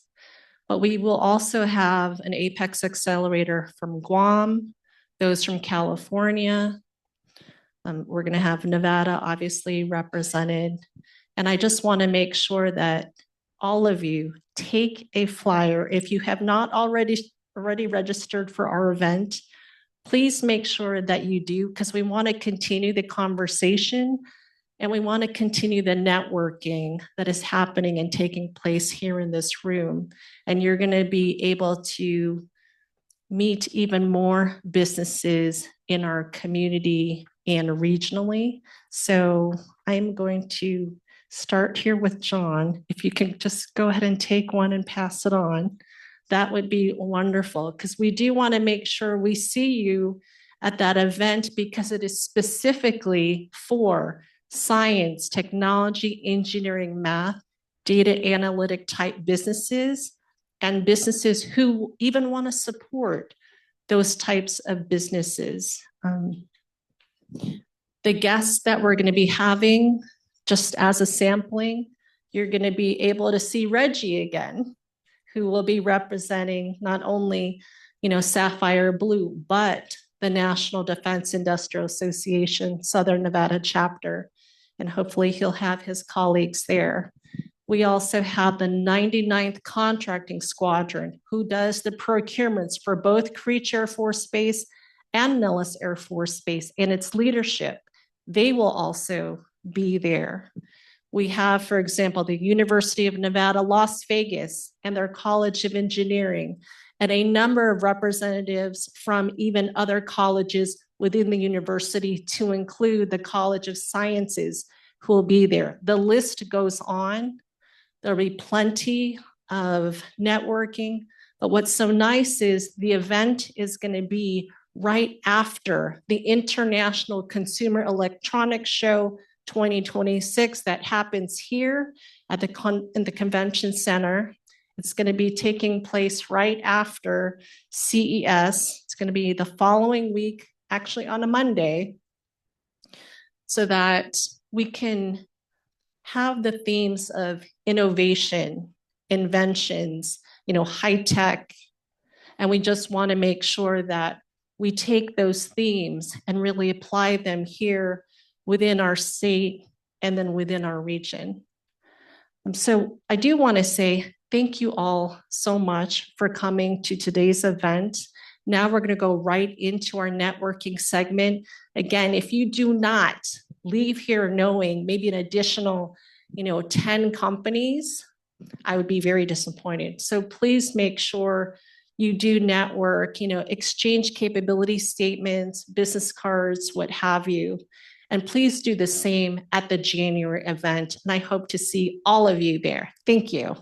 But we will also have an Apex Accelerator from Guam, those from California. We're going to have Nevada obviously represented. And I just want to make sure that all of you take a flyer. If you have not already registered for our event, please make sure that you do, because we want to continue the conversation and we want to continue the networking that is happening and taking place here in this room. And you're going to be able to meet even more businesses in our community and regionally. So I'm going to start here with John. If you can just go ahead and take one and pass it on, that would be wonderful, because we do want to make sure we see you at that event, because it is specifically for science, technology, engineering, math, data analytic type businesses, and businesses who even want to support those types of businesses. The guests that we're going to be having, just as a sampling, you're going to be able to see Reggie again, who will be representing not only, Sapphire Blue, but the National Defense Industrial Association Southern Nevada chapter. And hopefully he'll have his colleagues there. We also have the 99th Contracting Squadron, who does the procurements for both Creech Air Force Base and Nellis Air Force Base and its leadership. They will also be there. We have, for example, the University of Nevada, Las Vegas, and their College of Engineering, and a number of representatives from even other colleges within the university, to include the College of Sciences, who will be there. The list goes on. There'll be plenty of networking, but what's so nice is the event is going to be right after the International Consumer Electronics Show 2026 that happens here at in the Convention Center. It's going to be taking place right after CES. It's going to be the following week, actually on a Monday, so that we can have the themes of innovation, inventions, high tech. And we just want to make sure that we take those themes and really apply them here within our state and then within our region. So I do want to say thank you all so much for coming to today's event. Now we're going to go right into our networking segment. Again, if you do not leave here knowing maybe an additional, 10 companies, I would be very disappointed. So please make sure you do network, exchange capability statements, business cards, what have you. And please do the same at the January event. And I hope to see all of you there. Thank you.